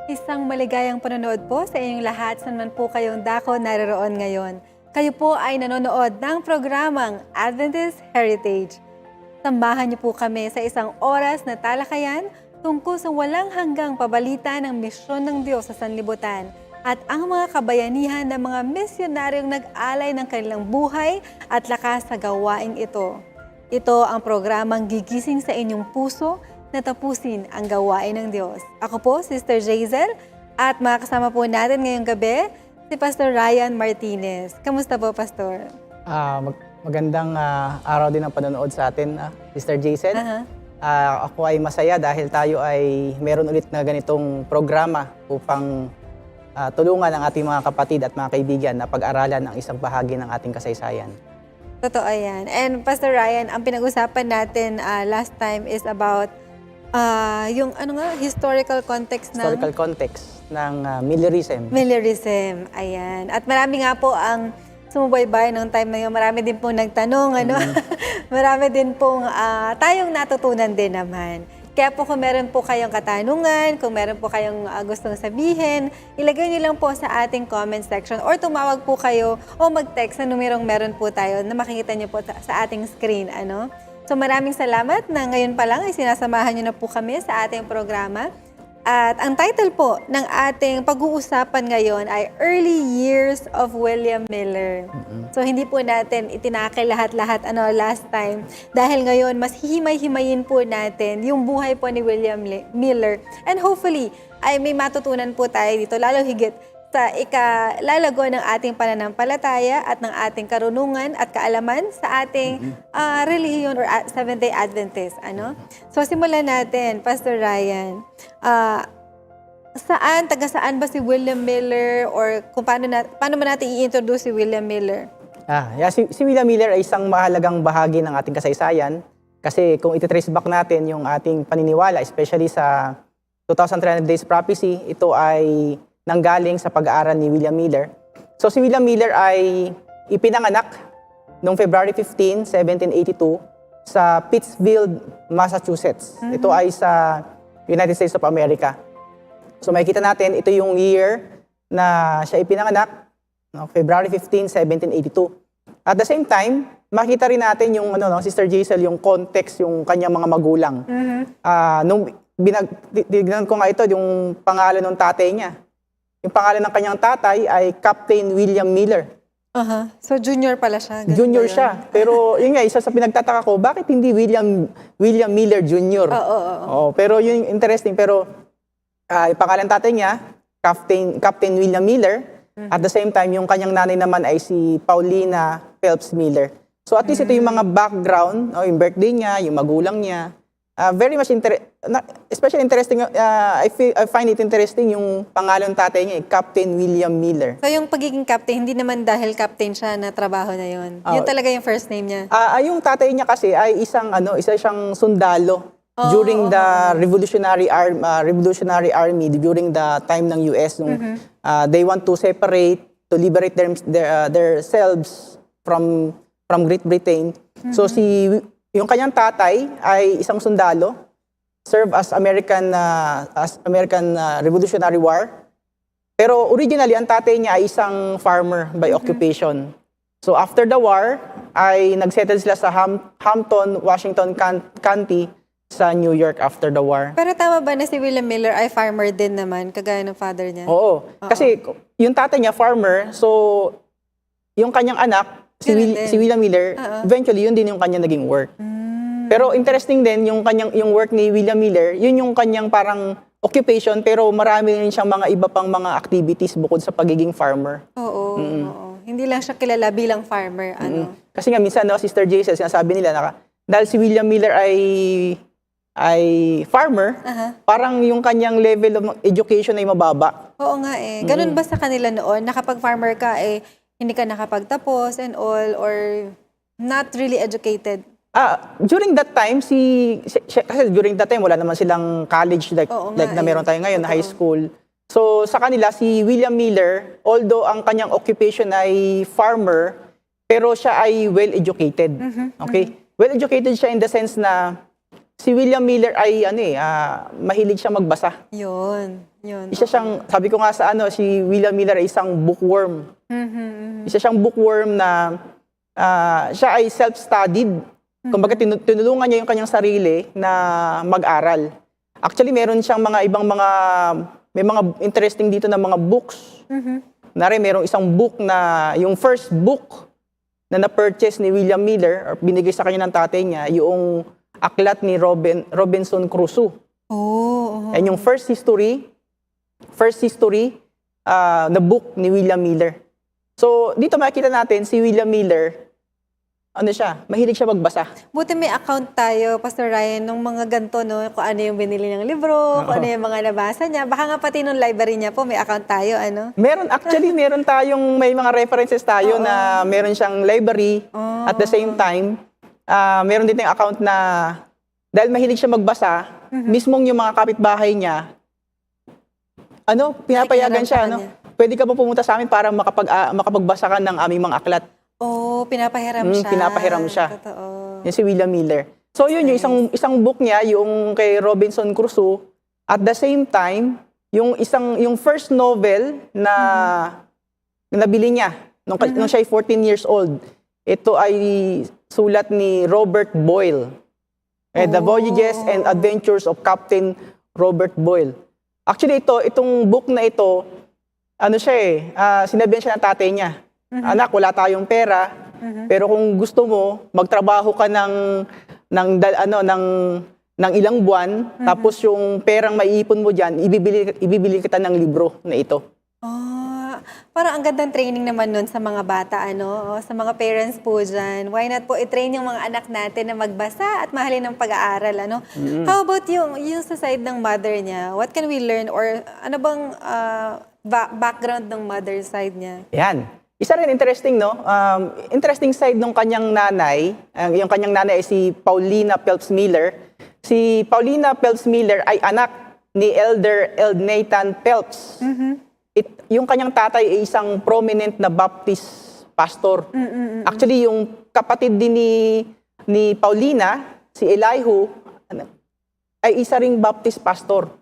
Isang maligayang panonood po sa inyong lahat saan man po kayong dako naroon ngayon. Kayo po ay nanonood ng programang Adventist Heritage. Samahan niyo po kami sa isang oras na talakayan tungkol sa walang hanggang pabalita ng misyon ng Diyos sa sanlibutan at ang mga kabayanihan ng mga misyonaryong nag-alay ng kanilang buhay at lakas sa gawaing ito. Ito ang programang gigising sa inyong puso na tapusin ang gawain ng Diyos. Ako po, Sister Jazel, at makakasama po natin ngayong gabi si Pastor Ryan Martinez. Kamusta po, Pastor? Magandang araw din ang panonood sa atin, Sister Jason. Aha. Ako ay masaya dahil tayo ay meron ulit na ganitong programa upang tulungan ang ating mga kapatid at mga kaibigan na pag-aralan ang isang bahagi ng ating kasaysayan. Totoo yan. And Pastor Ryan, ang pinag-usapan natin last time is about yung historical context ng Millerism. Millerism. Ayan. At marami nga po ang sumubaybay ng time na yun. Marami din pong nagtanong, marami din pong tayong natutunan din naman. Kaya po kung meron po kayong katanungan, kung meron po kayong gustong sabihin, ilagay niyo lang po sa ating comment section or tumawag po kayo o mag-text sa numerong meron po tayo na makikita niyo po sa ating screen. So maraming salamat na ngayon pa lang ay sinasamahan niyo na po kami sa ating programa. At ang title po ng ating pag-uusapan ngayon ay Early Years of William Miller. So hindi po natin itinakil lahat-lahat last time dahil ngayon mas hihimay-himayin po natin yung buhay po ni William Miller. And hopefully ay may matutunan po tayo dito lalo higit sa ikalalago ng ating pananampalataya at ng ating karunungan at kaalaman sa ating relihiyon or Seventh-day Adventist. So simulan natin, Pastor Ryan. Taga-saan ba si William Miller or kung paano ba natin i-introduce si William Miller? Si William Miller ay isang mahalagang bahagi ng ating kasaysayan kasi kung iti-trace back natin yung ating paniniwala, especially sa 2,300 Days Prophecy, ito ay nanggaling sa pag-aaral ni William Miller. So si William Miller ay ipinanganak noong February 15, 1782 sa Pittsfield, Massachusetts. Ito ay sa United States of America. So makikita natin, ito yung year na siya ipinanganak, February 15, 1782. At the same time, makita rin natin yung Sister Jaisel, yung context, yung kanyang mga magulang. Nung tinignan ko nga ito, yung pangalan ng tatay niya. Yung pangalan ng kanyang tatay ay Captain William Miller. So junior pala siya. Junior siya. Pero yun nga, isa sa pinagtataka ko, bakit hindi William Miller Jr.? Pero yun interesting. Pero yung pangalan tatay niya, Captain William Miller. At the same time, yung kanyang nanay naman ay si Paulina Phelps Miller. So at least ito yung mga background, yung birthday niya, yung magulang niya. Very much especially interesting, I find it interesting yung pangalan tatay niya, Captain William Miller. So yung pagiging captain, hindi naman dahil captain siya na trabaho na yun. Yun talaga yung first name niya. Yung tatay niya kasi ay isa siyang sundalo during the Revolutionary Army during the time ng US nung they want to separate, to liberate their selves from Great Britain. So yung kanyang tatay ay isang sundalo, served as American Revolutionary War. Pero originally, ang tatay niya ay isang farmer by occupation. So after the war, ay nagsettle sila sa Hampton, Washington County sa New York after the war. Pero tama ba na si William Miller ay farmer din naman, kagaya ng father niya? Oo. Kasi yung tatay niya, farmer, so yung kanyang anak, si William Miller, eventually yun din yung kanyang naging work. Pero interesting din yung work ni William Miller, yun yung kanyang parang occupation, pero marami rin siyang mga iba pang mga activities bukod sa pagiging farmer. Oo. Hindi lang siya kilala bilang farmer. Kasi nga minsan, Sister Jaisel, sinasabi nila dahil si William Miller ay farmer, parang yung kanyang level of education ay mababa. Oo nga eh. Ganun ba sa kanila noon? Na kapag farmer ka hindi ka nakapagtapos and all or not really educated? During that time, kasi during that time, wala naman silang college like na meron tayo ngayon, na high school. So sa kanila, si William Miller, although ang kanyang occupation ay farmer, pero siya ay well-educated. Okay? Well-educated siya in the sense na si William Miller ay mahilig siya magbasa. Yun. Isa siyang, sabi ko nga sa si William Miller ay isang bookworm. Isa siyang bookworm na siya ay self-studied. Kumbaga tinulungan niya yung kanyang sarili na mag-aral. Actually, meron siyang may mga interesting dito na mga books. Merong isang book na, yung first book na na-purchase ni William Miller, or binigay sa kanya ng tatay niya, yung aklat ni Robinson Crusoe. And yung first history na book ni William Miller. So, dito makikita natin si William Miller, mahilig siya magbasa. Buti may account tayo, Pastor Ryan, ng mga ganito, no? Kung ano yung binili ng libro, kung ano yung mga nabasa niya. Baka nga pati nung library niya po, may account tayo, ano? Meron tayong, may mga references tayo na meron siyang library. At the same time, meron din tayong account na, dahil mahilig siya magbasa, mismong yung mga kapitbahay niya, pinapayagan siya, pwede ka pa pumunta sa amin para makapagbasa ka ng aming mga aklat. Pinapahiram siya. Pinapahiram siya. Totoo. Yan si William Miller. So yun, yung isang book niya, yung kay Robinson Crusoe. At the same time, yung first novel na nabili niya nung siya ay 14 years old. Ito ay sulat ni Robert Boyle. The Voyages and Adventures of Captain Robert Boyle. Actually, itong book na ito, sinabihan siya ng tatay niya. Anak, wala tayong pera, pero kung gusto mo, magtrabaho ka ng ilang buwan, tapos yung perang maiipon mo diyan, ibibili kita ng libro na ito. Parang ang gandang training naman nun sa mga bata, sa mga parents po dyan. Why not po i-train yung mga anak natin na magbasa at mahalin ng pag-aaral, How about yung sa side ng mother niya? What can we learn, or ano bang background ng mother side niya? Yan. Isa rin interesting, interesting side ng kanyang nanay. Yung kanyang nanay ay si Paulina Phelps Miller. Si Paulina Phelps Miller ay anak ni Elder Nathan Phelps. Yung kanyang tatay ay isang prominent na Baptist pastor. Actually, yung kapatid din ni Paulina, si Elihu, ay isa ring Baptist pastor.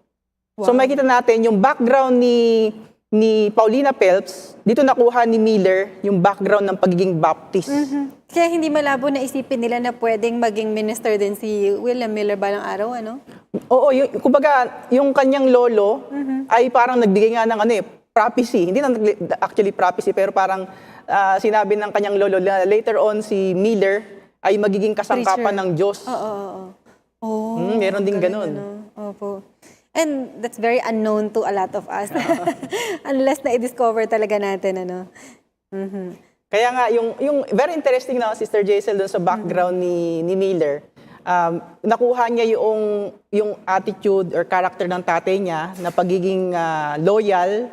So makikita natin yung background ni Paulina Phelps, dito nakuha ni Miller yung background ng pagiging Baptist. Kaya hindi malabo na isipin nila na pwedeng maging minister din si William Miller balang araw, Oo, kumbaga, yung kanyang lolo ay parang nagbigay nga ng prophecy. Hindi na actually prophecy, pero parang sinabi ng kanyang lolo na later on si Miller ay magiging kasangkapan ng Diyos. Meron din ganun. Opo. And that's very unknown to a lot of us. Unless na i-discover talaga natin, Kaya nga, yung very interesting na, Sister Jaisel, dun sa background ni Miller, nakuha niya yung attitude or character ng tatay niya na pagiging loyal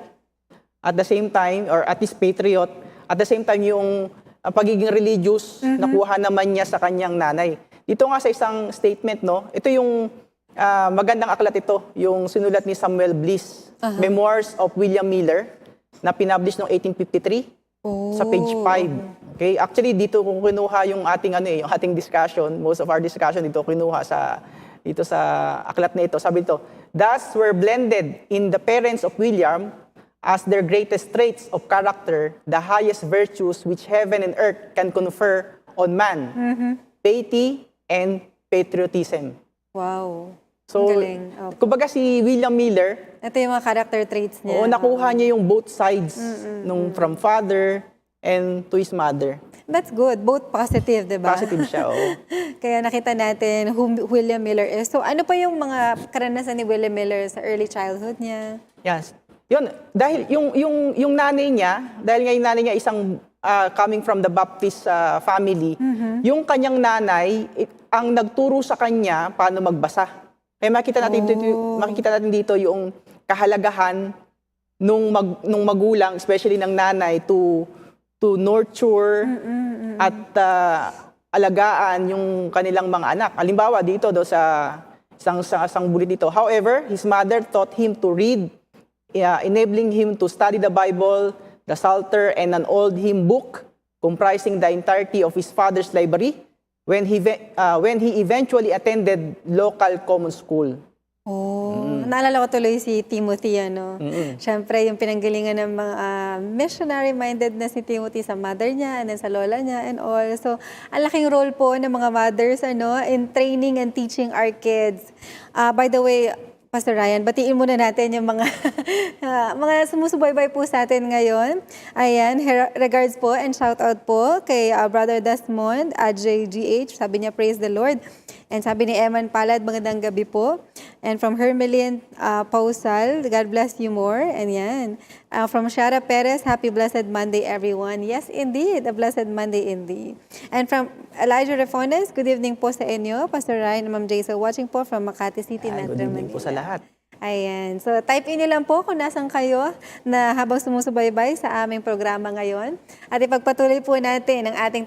at the same time, or at least patriot, at the same time yung pagiging religious, nakuha naman niya sa kanyang nanay. Dito nga sa isang statement, ito yung magandang aklat ito, yung sinulat ni Samuel Bliss, Memoirs of William Miller, na pinablish noong 1853 sa page 5. Okay? Actually, dito kung kinuha yung ating discussion, most of our discussion dito kinuha dito sa aklat na ito. Sabi ito, thus were blended in the parents of William as their greatest traits of character, the highest virtues which heaven and earth can confer on man, piety and patriotism. Wow. So, kumbaga si William Miller, ito yung mga character traits niya. Nakuha niya yung both sides, from father and to his mother. That's good. Both positive, di ba? Positive siya, oo. Kaya nakita natin who William Miller is. So, ano pa yung mga karanasan ni William Miller sa early childhood niya? Yes. Yun, dahil yung nanay niya, dahil nga yung nanay niya isang coming from the Baptist family, yung kanyang nanay, ang nagturo sa kanya paano magbasa. Kaya makikita natin dito yung kahalagahan nung magulang, especially ng nanay, to nurture at alagaan yung kanilang mga anak. Halimbawa dito sa isang bullet dito. However, his mother taught him to read, enabling him to study the Bible, the Psalter, and an old hymn book comprising the entirety of his father's library. when he eventually attended local common school. Oh, naalala ko tuloy si Timothy, ano. Siyempre, yung pinanggalingan ng mga missionary-minded na si Timothy sa mother niya and then sa lola niya and all. So, ang laking role po ng mga mothers, ano, in training and teaching our kids. By the way, Pastor Ryan, batiin muna natin yung mga mga sumusubaybay po sa atin ngayon. Ayan, regards po and shout out po kay Brother Desmond, JGH, sabi niya, praise the Lord. And sabi ni Eman Palad, magandang gabi po. And from Hermelin Pausal, God bless you more. And yan. From Shara Perez, happy blessed Monday everyone. Yes, indeed, a blessed Monday indeed. And from Elijah Refones, good evening po sa inyo. Pastor Ryan and Ma'am Jason watching po from Makati City, Metro Good evening po sa Manila. lahat. Ayan. So, type in nyo lang po kung nasan kayo na habang sumusubaybay sa aming programa ngayon. At ipagpatuloy po natin ang ating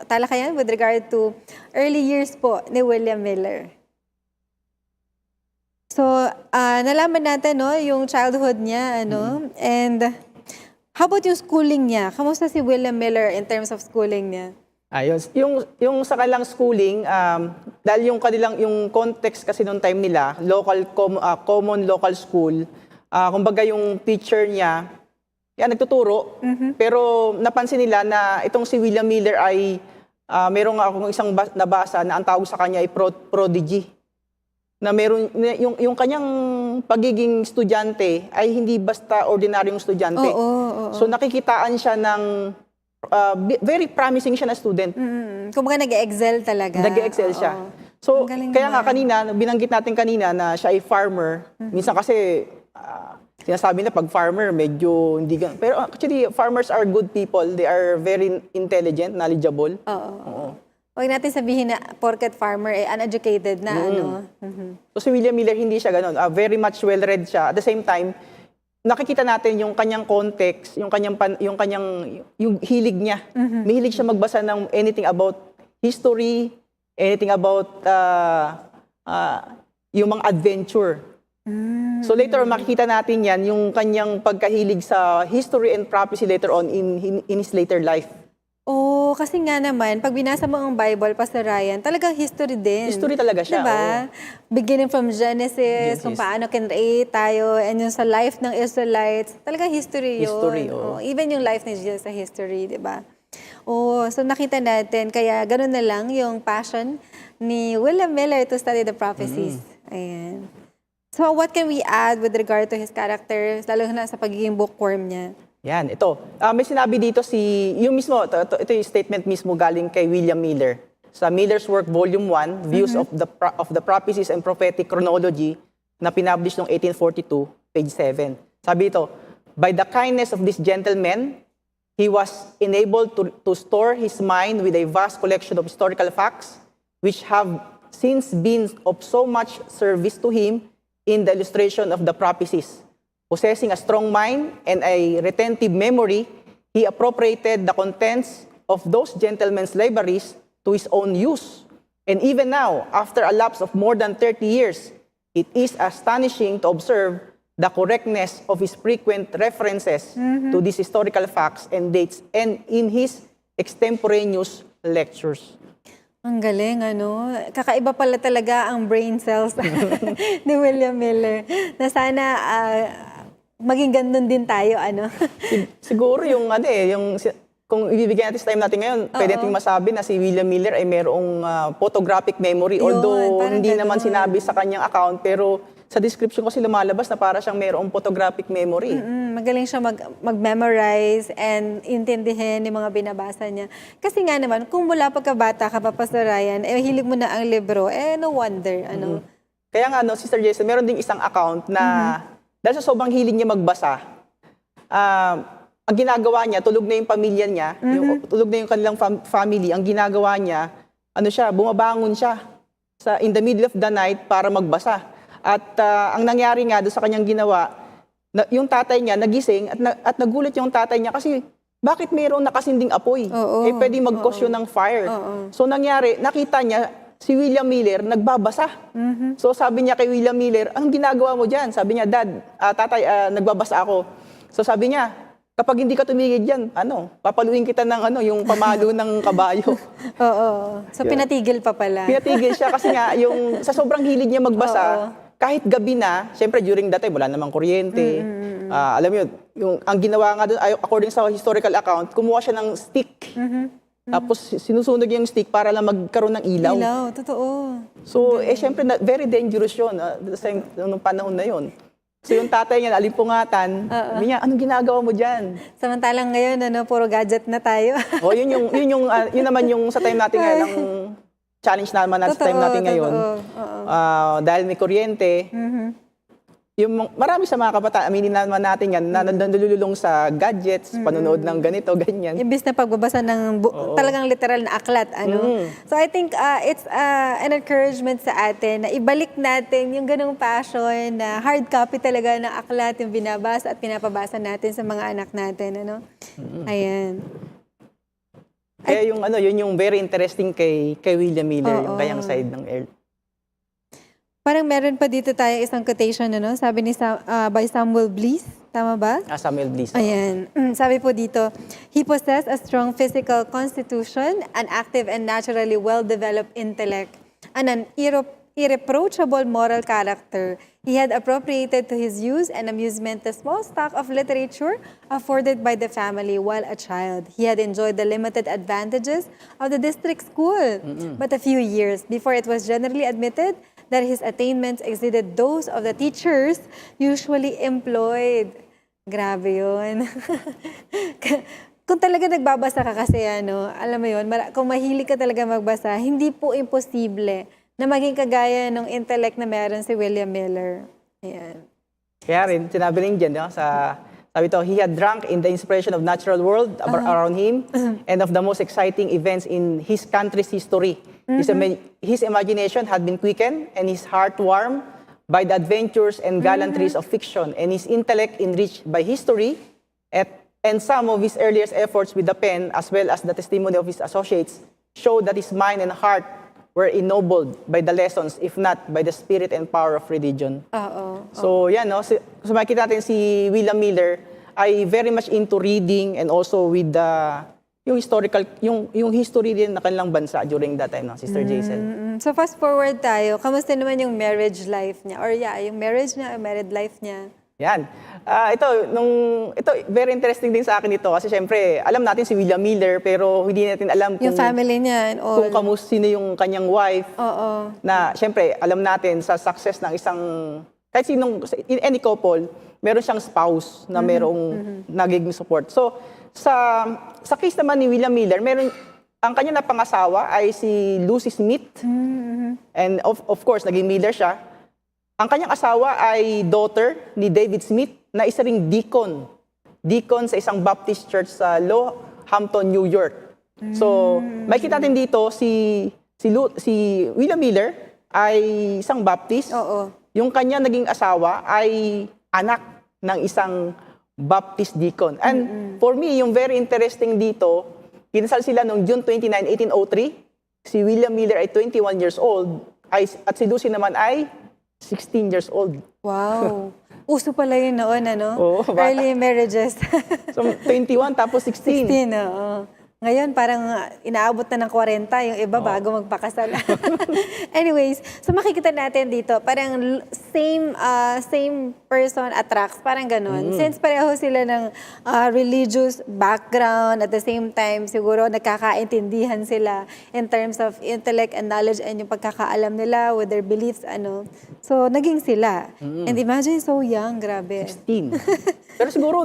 talakayan with regard to early years po ni William Miller. So, nalaman natin, no, yung childhood niya, ano, and how about yung schooling niya? Kamusta si William Miller in terms of schooling niya? Ayun, yung sa kanilang schooling, dahil yung context kasi noong time nila, common local school, kumbaga yung teacher niya, yan, nagtuturo, pero napansin nila na itong si William Miller ay, merong akong isang nabasa na ang tawag sa kanya ay prodigy. Na meron, yung kanyang pagiging estudyante ay hindi basta ordinaryong estudyante. Oo. So nakikitaan siya ng very promising siya na student. Kumbaga nag-excel talaga. Nag-excel siya. Oo. So, Ang galing kaya nga naman. kanina, binanggit natin kanina na siya ay farmer. Minsan kasi, sinasabi na pag farmer, medyo hindi gan. Pero actually, farmers are good people. They are very intelligent, knowledgeable. Oo. Huwag natin sabihin na porket farmer ay uneducated na ano. So, si William Miller, hindi siya ganun. Very much well-read siya. At the same time, nakikita natin yung kanyang context, yung hilig niya. Mahilig siya magbasa ng anything about history, anything about yung mga adventure. So later on, makikita natin yan, yung kanyang pagkahilig sa history and prophecy later on in his later life. Oo, kasi nga naman, pag binasa mo ang Bible, Pastor Ryan, talagang history din. History talaga siya, Diba? Beginning from Genesis, kung paano kinreate tayo, and yung sa life ng Israelites, talagang history yun. History, oo. Even yung life ni Jesus sa history, diba? Oo, so nakita natin, kaya ganun na lang yung passion ni William Miller to study the prophecies. Ayan. So what can we add with regard to his character, lalo na sa pagiging bookworm niya? Yan, ito. May sinabi dito yung mismo, ito yung statement mismo galing kay William Miller. Sa Miller's Work Volume 1, Views of the Prophecies and Prophetic Chronology, na pinablish noong 1842, page 7. Sabi ito, by the kindness of this gentleman, he was enabled to store his mind with a vast collection of historical facts, which have since been of so much service to him in the illustration of the prophecies. Possessing a strong mind and a retentive memory, he appropriated the contents of those gentlemen's libraries to his own use. And even now, after a lapse of more than 30 years, it is astonishing to observe the correctness of his frequent references to these historical facts and dates and in his extemporaneous lectures. Ang galing, ano? Kakaiba pala talaga ang brain cells ni William Miller. Na sana maging ganun din tayo, ano? Siguro yung kung ibibigyan natin sa time natin ngayon, pwede nating masabi na si William Miller ay mayroong photographic memory. Yun, Although parang hindi ganun. naman sinabi sa kanyang account, pero sa description kasi lumalabas na para siyang mayroong photographic memory. Magaling siya mag-memorize and intindihin yung mga binabasa niya. Kasi nga naman, kung mula pagkabata ka pa, Pastor Ryan, hilig mo na ang libro, no wonder, ano? Kaya nga, Sister Jason, meron ding isang account na dahil sa sobrang hilig niya magbasa, ang ginagawa niya, tulog na yung pamilya niya, tulog na yung kanilang family, ang ginagawa niya, bumabangon siya in the middle of the night para magbasa. At ang nangyari nga doon sa kanyang ginawa, yung tatay niya nagising at nagulat yung tatay niya kasi bakit mayroong nakasinding apoy? Pwede mag-cause yun ng fire. So nangyari, nakita niya si William Miller nagbabasa. So sabi niya kay William Miller, anong ginagawa mo dyan? Sabi niya, Dad, tatay, nagbabasa ako. So sabi niya, kapag hindi ka tumigil diyan, papaluin kita ng yung pamalo ng kabayo. Oo. So, pinatigil pa pala. Pinatigil siya kasi nga yung sa sobrang hilig niya magbasa, kahit gabi na, syempre during that time wala namang kuryente. Alam mo yun, ang ginawa nga doon, according sa historical account, kumuha siya ng stick. Tapos sinusunog yung stick para lang magkaroon ng ilaw. Ilaw, totoo. So, syempre, very dangerous yun nung panahon na yun. So, yung tatay niya, alimpungatan, niya, anong ginagawa mo dyan? Samantalang ngayon, puro gadget na tayo. Yun naman yung sa time natin ngayon, ang challenge naman sa time natin ngayon. Dahil may kuryente, marami sa mga kabataan, aminin naman natin yan, na nalululong sa gadgets, panonood ng ganito, ganyan. Imbis na pagbabasa ng talagang literal na aklat. So I think it's an encouragement sa atin na ibalik natin yung ganung passion na hard copy talaga ng aklat, yung binabasa at pinapabasa natin sa mga anak natin. Ayan. Kaya yun yung very interesting kay William Miller, yung kanyang side ng Earth. Parang meron pa dito tayo isang quotation, sabi ni by Samuel Bliss. Tama ba? Samuel Bliss. Ayan. Sabi po dito, he possessed a strong physical constitution, an active and naturally well-developed intellect, and an irreproachable moral character. He had appropriated to his use and amusement the small stock of literature afforded by the family while a child. He had enjoyed the limited advantages of the district school, but a few years before it was generally admitted that his attainments exceeded those of the teachers usually employed. Grabe yun. Kung talaga nagbabasa ka kasi, alam mo yun, kung mahilig ka talaga magbasa, hindi po imposible na maging kagaya ng intellect na meron si William Miller. Ayan. Kaya rin, sinabi rin dyan, sabi to, he had drunk in the inspiration of natural world around him and of the most exciting events in his country's history. His imagination had been quickened and his heart warmed by the adventures and gallantries of fiction, and his intellect enriched by history, and some of his earliest efforts with the pen, as well as the testimony of his associates, showed that his mind and heart were ennobled by the lessons, if not by the spirit and power of religion. So yan, so makikita natin si William Miller ay very much into reading and also with yung historical, yung history din na kanilang bansa during that time, Sister Jaisel. So fast forward tayo, kamusta naman yung marriage life niya? Or yung marriage niya, or married life niya? Yan. Ito, very interesting din sa akin ito kasi syempre, alam natin si William Miller pero hindi natin alam Yung family niya and all. kung sino yung kanyang wife. Na syempre, alam natin sa success ng isang, kahit in any couple, meron siyang spouse na merong nagiging support. So, sa case naman ni William Miller, ang kanya na pangasawa ay si Lucy Smith. And of course, naging Miller siya. Ang kanyang asawa ay daughter ni David Smith na isa ring deacon. Deacon sa isang Baptist church sa Hampton, New York. So, makikita natin dito si William Miller ay isang Baptist. Yung kanya naging asawa ay anak ng isang Baptist deacon. And for me, yung very interesting dito, kinasal sila noong June 29, 1803. Si William Miller ay 21 years old at si Lucy naman ay 16 years old. Wow. Uso pala yun noon, Oo, bata. Early marriages. So, 21 tapos 16. 16, oo. Ngayon, parang inaabot na ng 40 yung iba bago magpakasal. Anyways, so makikita natin dito, parang same person attracts, parang ganun. Since pareho sila ng religious background, at the same time, siguro nagkakaintindihan sila in terms of intellect and knowledge and yung pagkakaalam nila with their beliefs, So, naging sila. And imagine, so young, grabe. 16. Pero siguro,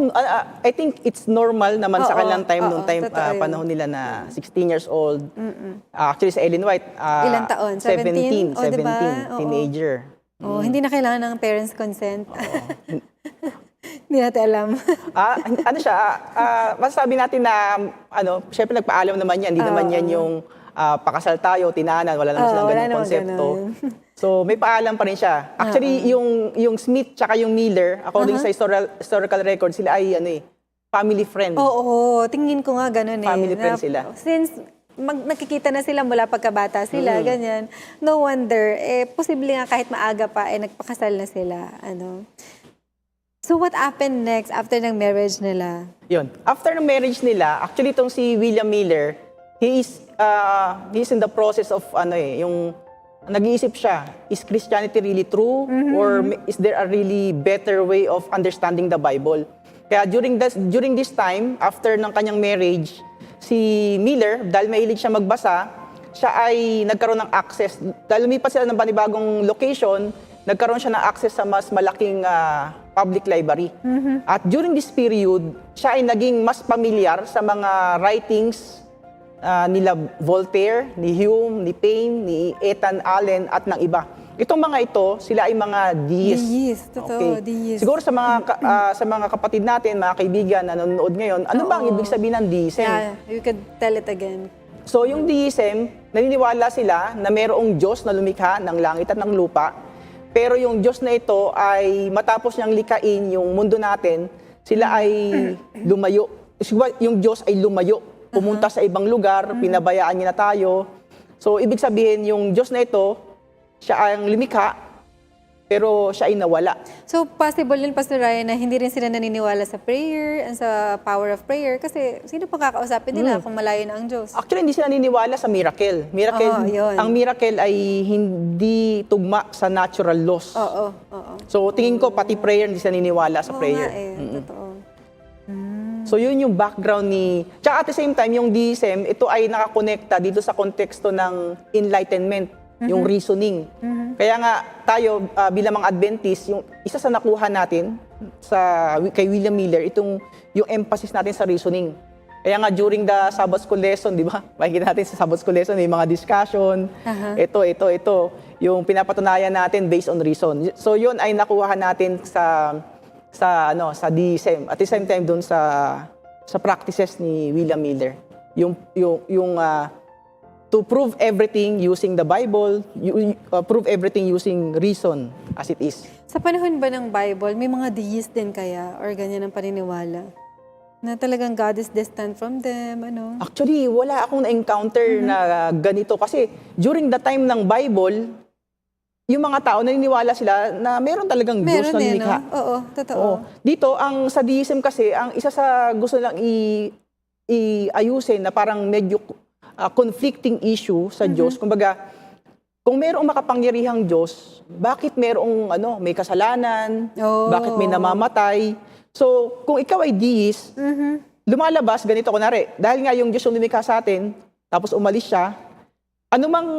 I think it's normal naman sa kanilang time, nung time, panahon nila na 16 years old. Actually, sa Ellen White, ilang taon? 17? 17, Diba? teenager. Hindi na kailangan ng parents' consent. Hindi natin alam. Masasabi natin na, syempre nagpaalam naman yan. Hindi naman yan yung pakasal tayo, tinanan, wala naman silang ganung konsepto. So, may paalam pa rin siya. Actually, yung Smith tsaka yung Miller, according sa historical record, sila ay family friend. Oo, tingin ko nga ganun Family friend sila. Since nakikita na sila mula pagkabata sila, ganyan. No wonder, posible nga kahit maaga pa, nagpakasal na sila. So what happened next after ng marriage nila? Yun. After ng marriage nila, actually itong si William Miller, he is in the process of yung nag-iisip siya, is Christianity really true? Or is there a really better way of understanding the Bible? Kaya during this time, after ng kanyang marriage, si Miller, dahil mahilig siya magbasa, siya ay nagkaroon ng access. Dahil lumipat sila ng panibagong location, nagkaroon siya ng access sa mas malaking public library. At during this period, siya ay naging mas familiar sa mga writings nila Voltaire, ni Hume, ni Paine, ni Ethan Allen at ng iba. Itong mga ito, sila ay mga deists. Deists, totoo, deists. Siguro sa mga kapatid natin, mga kaibigan na nanonood ngayon, ano ba ang ibig sabihin ng deism? Yeah, you could tell it again. So yung deism, naniniwala sila na mayroong Diyos na lumikha ng langit at ng lupa. Pero yung Diyos na ito ay matapos niyang likain yung mundo natin, sila ay lumayo. Yung Diyos ay lumayo, pumunta sa ibang lugar, pinabayaan niya na tayo. So ibig sabihin yung Diyos na ito, siya ang lumikha, pero siya ay nawala. So possible din, Pastor Ryan, na hindi rin sila naniniwala sa prayer and sa power of prayer kasi sino pa kakausapin nila kung malayo na ang Diyos? Actually, hindi sila naniniwala sa miracle. Yun. Ang miracle ay hindi tugma sa natural laws. Oo. So tingin ko pati prayer hindi sila naniniwala sa Oo prayer. nga eh, totoo. So yun yung background ni... Tsaka at the same time, yung deism, ito ay nakakonekta dito sa konteksto ng enlightenment, yung reasoning. Kaya nga tayo bilang mga Adventist, yung isa sa nakuha natin kay William Miller, yung emphasis natin sa reasoning. Kaya nga during the Sabbath School lesson, di ba? Makikita natin sa Sabbath School lesson, may mga discussion. Ito. Yung pinapatunayan natin based on reason. So yun ay nakuha natin sa deism. At the same time dun sa practices ni William Miller. Yung to prove everything using the Bible, prove everything using reason as it is. Sa panahon ba ng Bible, may mga deist din kaya or ganyan ang paniniwala? Na talagang God is distant from them, ano? Actually, wala akong na-encounter na ganito. Kasi during the time ng Bible, yung mga tao naniniwala sila na meron talagang Diyos na lumikha. No? Oo, totoo. Oo. Dito, sa deism kasi, ang isa sa gusto lang iayusin na parang medyo conflicting issue sa Diyos. Kumbaga, kung mayroong makapangyarihang Diyos, bakit mayroong may kasalanan? Bakit may namamatay? So, kung ikaw ay deist, lumalabas, ganito kunwari, dahil nga yung Diyos yung lumikha sa atin, tapos umalis siya, anumang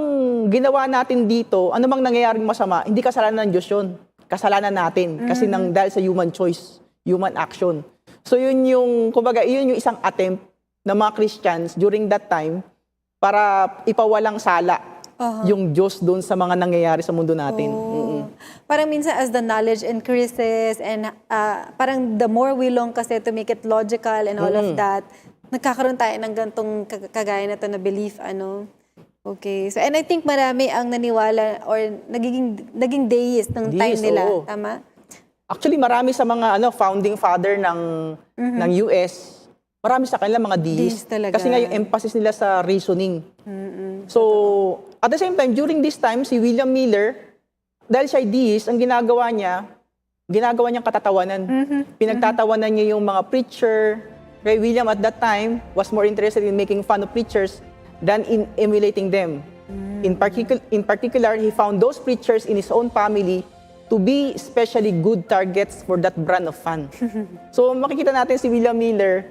ginawa natin dito, anumang nangyayaring masama, hindi kasalanan ng Diyos yun. Kasalanan natin. Kasi dahil sa human choice, human action. So, yun yung isang attempt ng mga Christians during that time para ipawalang sala yung Diyos doon sa mga nangyayari sa mundo natin. Parang minsan as the knowledge increases and parang the more we long kasi to make it logical and all of that, nagkakaroon tayo ng gantong kagaya na to na belief, Okay. So, and I think marami ang naniwala or naging deist ng time nila. Oo. Tama? Actually, marami sa mga founding father ng US, marami sa kanila mga deist. Talaga. Kasi nga yung emphasis nila sa reasoning. So, at the same time, during this time, si William Miller, dahil siya ay deist, ang ginagawa niyang katatawanan. Pinagtatawanan niya yung mga preacher. Kay William at that time was more interested in making fun of preachers than in emulating them. In particular, he found those preachers in his own family to be especially good targets for that brand of fun. So makikita natin si William Miller,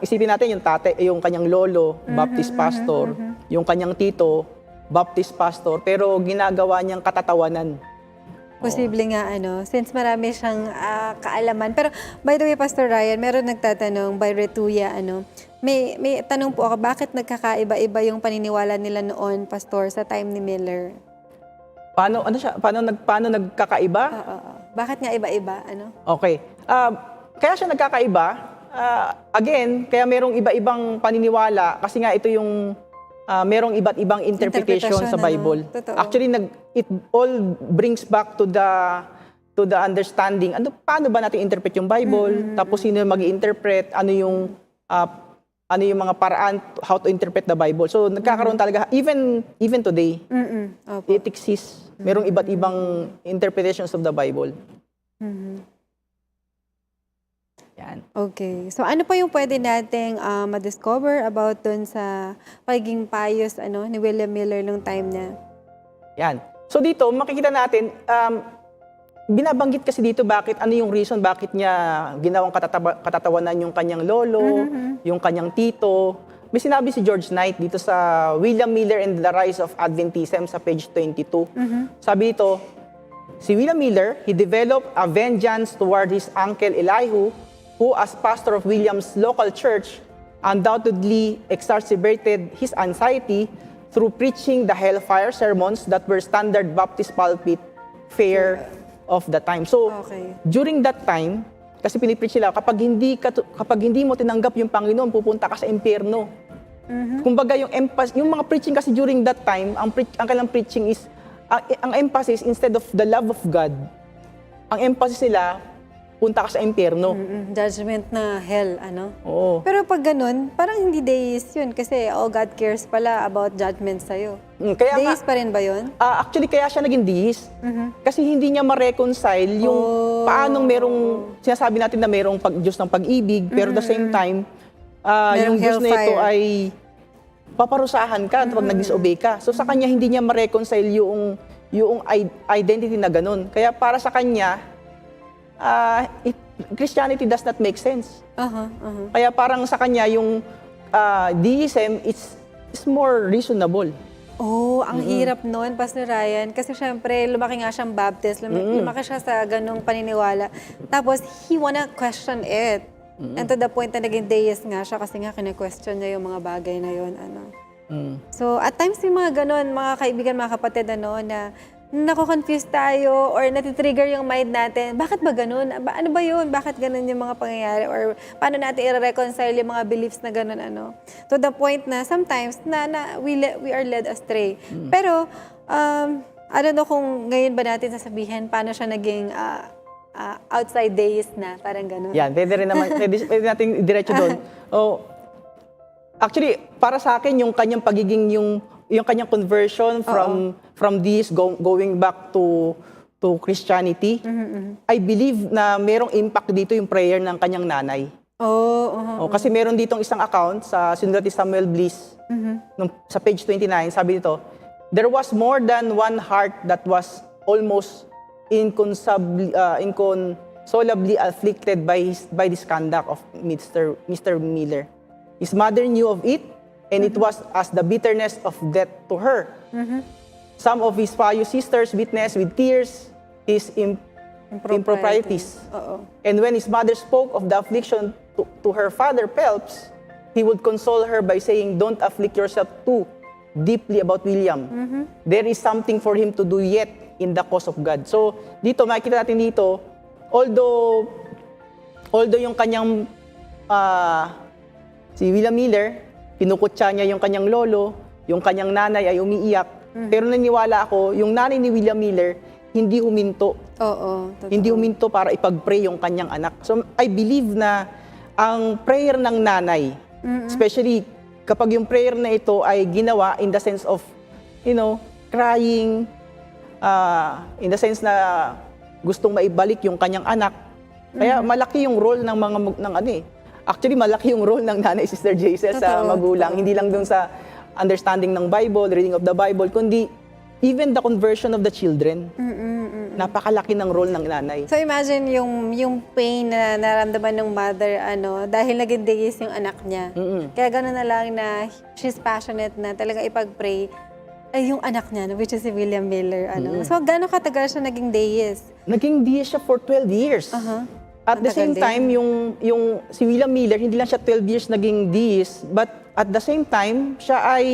isipin natin yung kanyang lolo, Baptist pastor, yung kanyang tito, Baptist pastor, pero ginagawa niyang katatawanan. Posible nga, since marami siyang kaalaman. Pero, by the way, Pastor Ryan, meron nagtatanong by Retuya, may tanong po ako, bakit nagkakaiba-iba yung paniniwala nila noon, Pastor, sa time ni Miller? Paano nagkakaiba? Bakit nga iba-iba, Okay. Kaya siya nagkakaiba, again, kaya merong iba-ibang paniniwala, kasi nga ito yung merong iba't ibang interpretation sa Bible. Actually, it all brings back to the understanding. Paano ba natin interpret yung Bible? Tapos sino mag-interpret? Ano yung mga paraan how to interpret the Bible? So nagkakaroon talaga even today. It exists. Merong iba't ibang interpretations of the Bible. Yan. Okay. So ano pa yung pwede nating ma-discover about dun sa pagiging pious ni William Miller nung time niya? Yan. So dito, makikita natin, binabanggit kasi dito ano yung reason bakit niya ginawang katatawanan yung kanyang lolo, yung kanyang tito. May sinabi si George Knight dito sa William Miller and the Rise of Adventism sa page 22. Sabi dito, si William Miller, he developed a vengeance toward his uncle Elihu, who as pastor of William's local church, undoubtedly exacerbated his anxiety through preaching the hellfire sermons that were standard Baptist pulpit fare of the time. So, Okay. during that time, kasi pinipreach sila, kapag hindi mo tinanggap yung Panginoon, pupunta ka sa impyerno. Kumbaga yung mga preaching kasi during that time, ang kanilang preaching is, ang emphasis instead of the love of God, ang emphasis nila, punta ka sa impyerno. Judgment na hell, Oo. Pero pag ganun, parang hindi deist yun kasi God cares pala about judgment sa'yo. Kaya nga, Deist pa rin ba yun? actually, kaya siya naging deist. Kasi hindi niya ma-reconcile yung paanong sinasabi natin na merong Diyos ng pag-ibig, pero at the same time, yung Diyos na ito hellfire. ay paparusahan ka pag nag-disobey ka. So sa kanya, hindi niya ma-reconcile yung identity na ganun. Kaya para sa kanya, Christianity does not make sense. Kaya parang sa kanya, yung deism is more reasonable. Oh, ang hirap nun, Pastor Ryan. Kasi syempre, lumaki nga siyang Baptist, lumaki siya sa ganung paniniwala. Tapos, he wanna question it. And to the point na naging deist nga siya kasi nga kine-question niya yung mga bagay na yun. So, at times yung mga ganun, mga kaibigan, mga kapatid, na nako-confuse tayo or natitrigger yung mind natin. Bakit ba ganun? Ano ba yun? Bakit ganun yung mga pangyayari? Or paano natin i-reconcile yung mga beliefs na ganun, To the point na sometimes we are led astray. Pero, I don't know kung ngayon ba natin sasabihin paano siya naging outside deist na, parang ganun. Yan, pwede rin naman, pwede natin diretso doon. Actually, para sa akin, yung kanyang pagiging, yung kanyang conversion from this going back to Christianity, I believe na merong impact dito yung prayer ng kanyang nanay. Kasi meron ditong isang account sa sinulat ni Samuel Bliss, sa page 29, sabi dito, there was more than one heart that was almost inconsolably afflicted by this conduct of Mr. Miller. His mother knew of it, and it was as the bitterness of death to her. Some of his pious sisters witnessed with tears his improprieties. And when his mother spoke of the affliction to her father, Phelps, he would console her by saying, "Don't afflict yourself too deeply about William. There is something for him to do yet in the cause of God." So, dito, makikita natin dito, although yung kanyang, si William Miller, pinukutsa niya yung kanyang lolo, yung kanyang nanay ay umiiyak. Pero naniniwala ako, yung nanay ni William Miller, hindi huminto. Totoo. Hindi huminto para ipag-pray yung kanyang anak. So, I believe na ang prayer ng nanay, especially kapag yung prayer na ito ay ginawa in the sense of, crying, in the sense na gustong maibalik yung kanyang anak. Kaya malaki yung role actually malaki yung role ng nanay Sister Jaisel sa magulang. Hindi lang dun sa understanding ng Bible, reading of the Bible, kundi even the conversion of the children. Napakalaki ng role ng nanay. So imagine yung pain na naramdaman ng mother dahil naging deist yung anak niya. Kaya gano'n na lang na she's passionate na talaga ipag-pray ay yung anak niya, which is si William Miller. So gano'n katagal siya naging deist? Naging deist siya for 12 years. At the same time, yung si William Miller, hindi lang siya 12 years naging deist, but at the same time, siya ay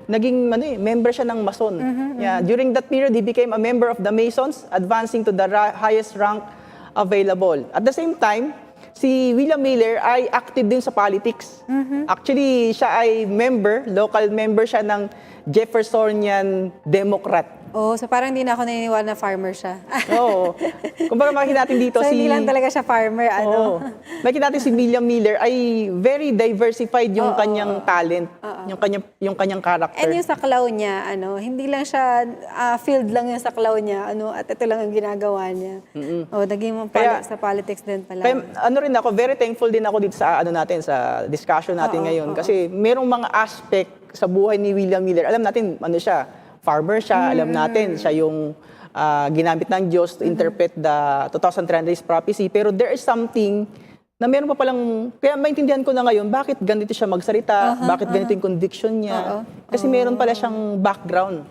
naging member siya ng Mason. During that period, he became a member of the Masons, advancing to the highest rank available. At the same time, si William Miller ay active din sa politics. Actually, siya ay local member siya ng Jeffersonian Democrat. Oh, so parang hindi na ako naniniwala na farmer siya. Oo. Kumbaga makikita natin dito So si... hindi lang talaga siya farmer, ano? Oo. Makikita natin si William Miller ay very diversified yung kanyang talent, yung kanyang character. And yung saklaw niya, ano, hindi lang siya, field lang yung saklaw niya, ano, at ito lang ang ginagawa niya. Oh, naging sa politics din pala. Kaya ano rin ako, very thankful din ako dito sa ano natin, sa discussion natin ngayon. Kasi merong mga aspect sa buhay ni William Miller. Alam natin, ano siya, farmer siya, alam natin, siya yung ginamit ng Diyos to interpret the 2,300 days prophecy. Pero there is something na meron pa palang, kaya maintindihan ko na ngayon, bakit ganito siya magsalita, bakit ganito yung conviction niya. Kasi meron pala siyang background.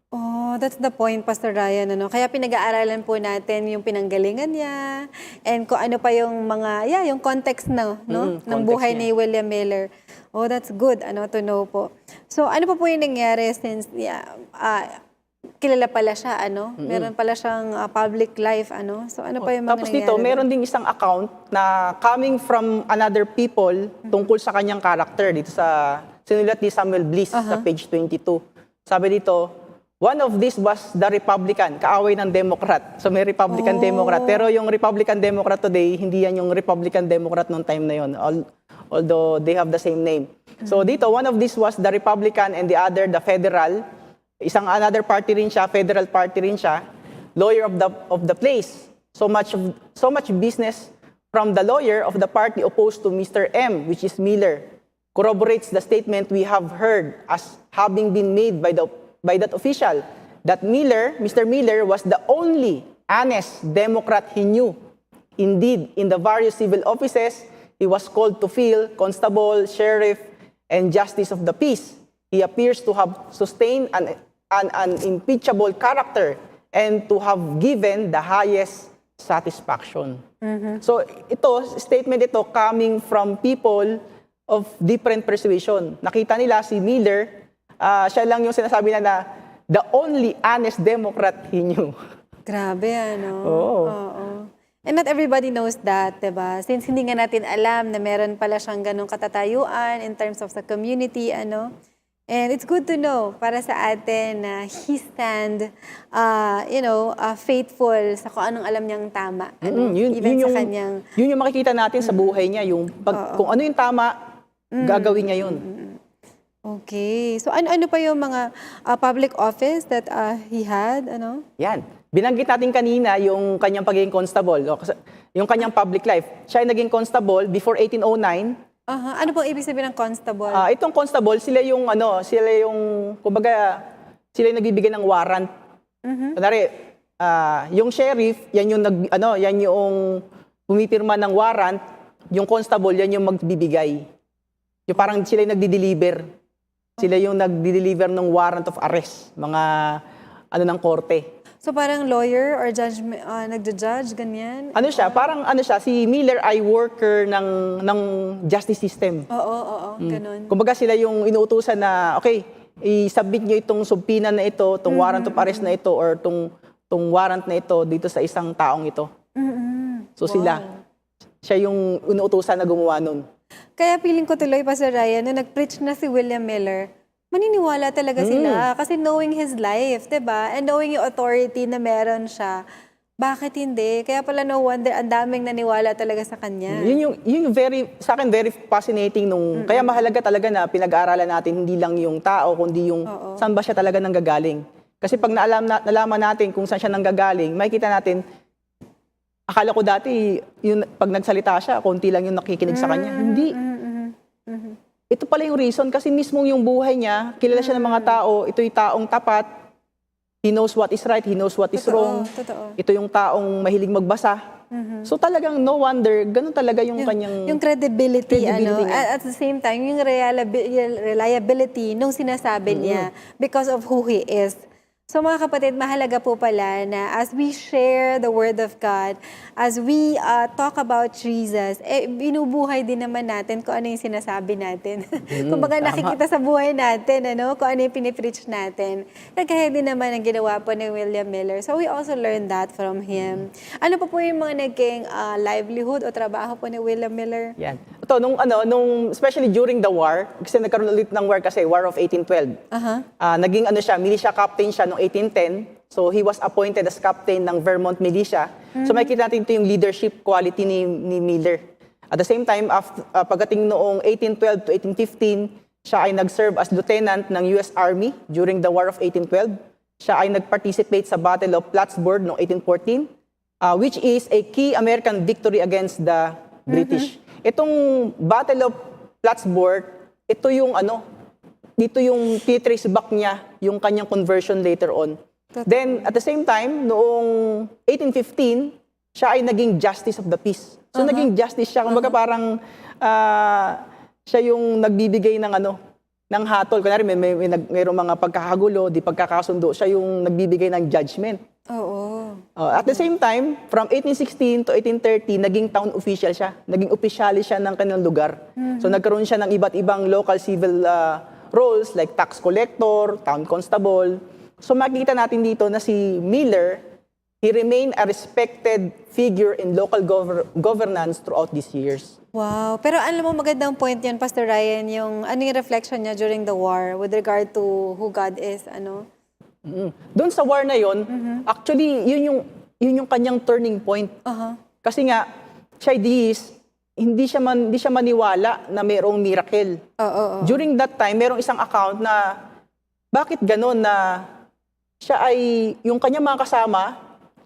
Oh, that's the point, Pastor Ryan. Ano? Kaya pinag-aaralan po natin yung pinanggalingan niya and kung ano pa yung mga, yung context ng buhay ni William Miller. Oh, that's good to know po. So, ano pa po yung nangyari since kilala pala siya, Meron pala siyang public life, So, ano pa yung mga Tapos nangyari? dito, meron ding isang account na coming from another people tungkol sa kanyang character dito sa sinulat ni Samuel Bliss sa page 22. Sabi dito, one of these was the Republican, kaaway ng Democrat. So may Republican-Democrat. Pero yung Republican-Democrat today, hindi yan yung Republican-Democrat noong time na yun. Although they have the same name. So dito, one of these was the Republican and the other, the Federal. Another party rin siya, Federal party rin siya. Lawyer of the place. So much business from the lawyer of the party opposed to Mr. M, which is Miller, corroborates the statement we have heard as having been made by that official, that Mr. Miller was the only honest Democrat he knew. Indeed, in the various civil offices, he was called to fill constable, sheriff, and justice of the peace. He appears to have sustained an unimpeachable character and to have given the highest satisfaction. So statement ito coming from people of different persuasion. Nakita nila si Miller, siya lang yung sinasabi na the only honest Democrat he knew. Grabe, Oo. And not everybody knows that, diba? Since hindi nga natin alam na meron pala siyang ganong katatayuan in terms of the community, And it's good to know para sa atin na he stand, faithful sa kung anong alam niyang tama. Even sa kanyang... Yun yung makikita natin sa buhay niya. Kung ano yung tama, gagawin niya yun. Okay. So ano pa yung mga public office that he had? Yan. Binanggit natin kanina yung kanyang pagiging constable, yung kanyang public life. Siya ay naging constable before 1809. Ano pong ibig sabihin ng constable? Itong constable, sila yung kumbaga, sila yung nagbibigay ng warrant. Kunwari, yung sheriff, yan yung pumipirma ng warrant, yung constable, yan yung magbibigay. Yung parang sila yung nagdi-deliver. Sila yung nagdi-deliver ng warrant of arrest, mga ng korte. So parang lawyer or judge, nagja-judge, ganyan? Si Miller ay worker ng justice system. Oo, ganun. Kumbaga sila yung inuutusan na, okay, i-submit nyo itong subpoena na ito, itong warrant of arrest na ito, or itong warrant na ito dito sa isang taong ito. So siya yung inuutusan na gumawa nun. Kaya feeling ko tuloy, Pastor Ryan, nung nag-preach na si William Miller, maniniwala talaga sila kasi knowing his life, diba? And knowing yung authority na meron siya, bakit hindi? Kaya pala no wonder, ang daming naniwala talaga sa kanya. Yun yung sa akin very fascinating kaya mahalaga talaga na pinag-aaralan natin hindi lang yung tao, kundi yung saan ba siya talaga nanggagaling. Kasi pag nalaman natin kung saan siya nanggagaling, makikita natin, akala ko dati, pag nagsalita siya, konti lang yung nakikinig sa kanya. Hindi. Ito pala yung reason kasi mismong yung buhay niya, kilala siya ng mga tao, ito'y taong tapat, he knows what is right, he knows what is wrong. Totoo. Ito yung taong mahilig magbasa. So talagang no wonder, ganun talaga yung kanyang... Yung credibility niya. at the same time, yung reliability nung sinasabi niya because of who he is. So mga kapatid, mahalaga po pala na as we share the Word of God, as we talk about Jesus, binubuhay din naman natin kung ano yung sinasabi natin. Kumbaga nakikita sa buhay natin, kung ano yung pinipreach natin. Kagaya din naman ang ginawa po ni William Miller. So we also learned that from him. Ano pa po yung mga naging livelihood o trabaho po ni William Miller? Yan. ito, nung especially during the war, kasi nagkaroon ulit ng war kasi, War of 1812. Aha. Naging militia captain siya noong 1810. So he was appointed as captain ng Vermont Militia. So makikita natin ito yung leadership quality ni Miller. At the same time, pagdating noong 1812 to 1815, siya ay nag-serve as lieutenant ng US Army during the War of 1812. Siya ay nag-participate sa Battle of Plattsburgh noong 1814, which is a key American victory against the British. Itong Battle of Plattsburgh, ito yung dito yung titrace back niya yung kanyang conversion later on. Then, at the same time, noong 1815, siya ay naging Justice of the Peace. So, naging justice siya. Kumbaga parang siya yung nagbibigay ng ng hatol. Kunwari, mayroong mga pagkakagulo, di pagkakasundo. Siya yung nagbibigay ng judgment. Oo. At the same time, from 1816 to 1830, naging town official siya. Naging opisyali siya ng kanilang lugar. So, nagkaroon siya ng iba't ibang local civil roles like tax collector, town constable. So makikita natin dito na si Miller, he remained a respected figure in local governance throughout these years. Wow. Pero alam mo, magandang point yan, Pastor Ryan, yung yung reflection niya during the war with regard to who God is, Doon sa war na yon, actually, yun yung kanyang turning point. Kasi nga, siya hindi siya maniwala na mayroong miracle. During that time, mayroong isang account na bakit ganon na siya ay, yung kanyang mga kasama,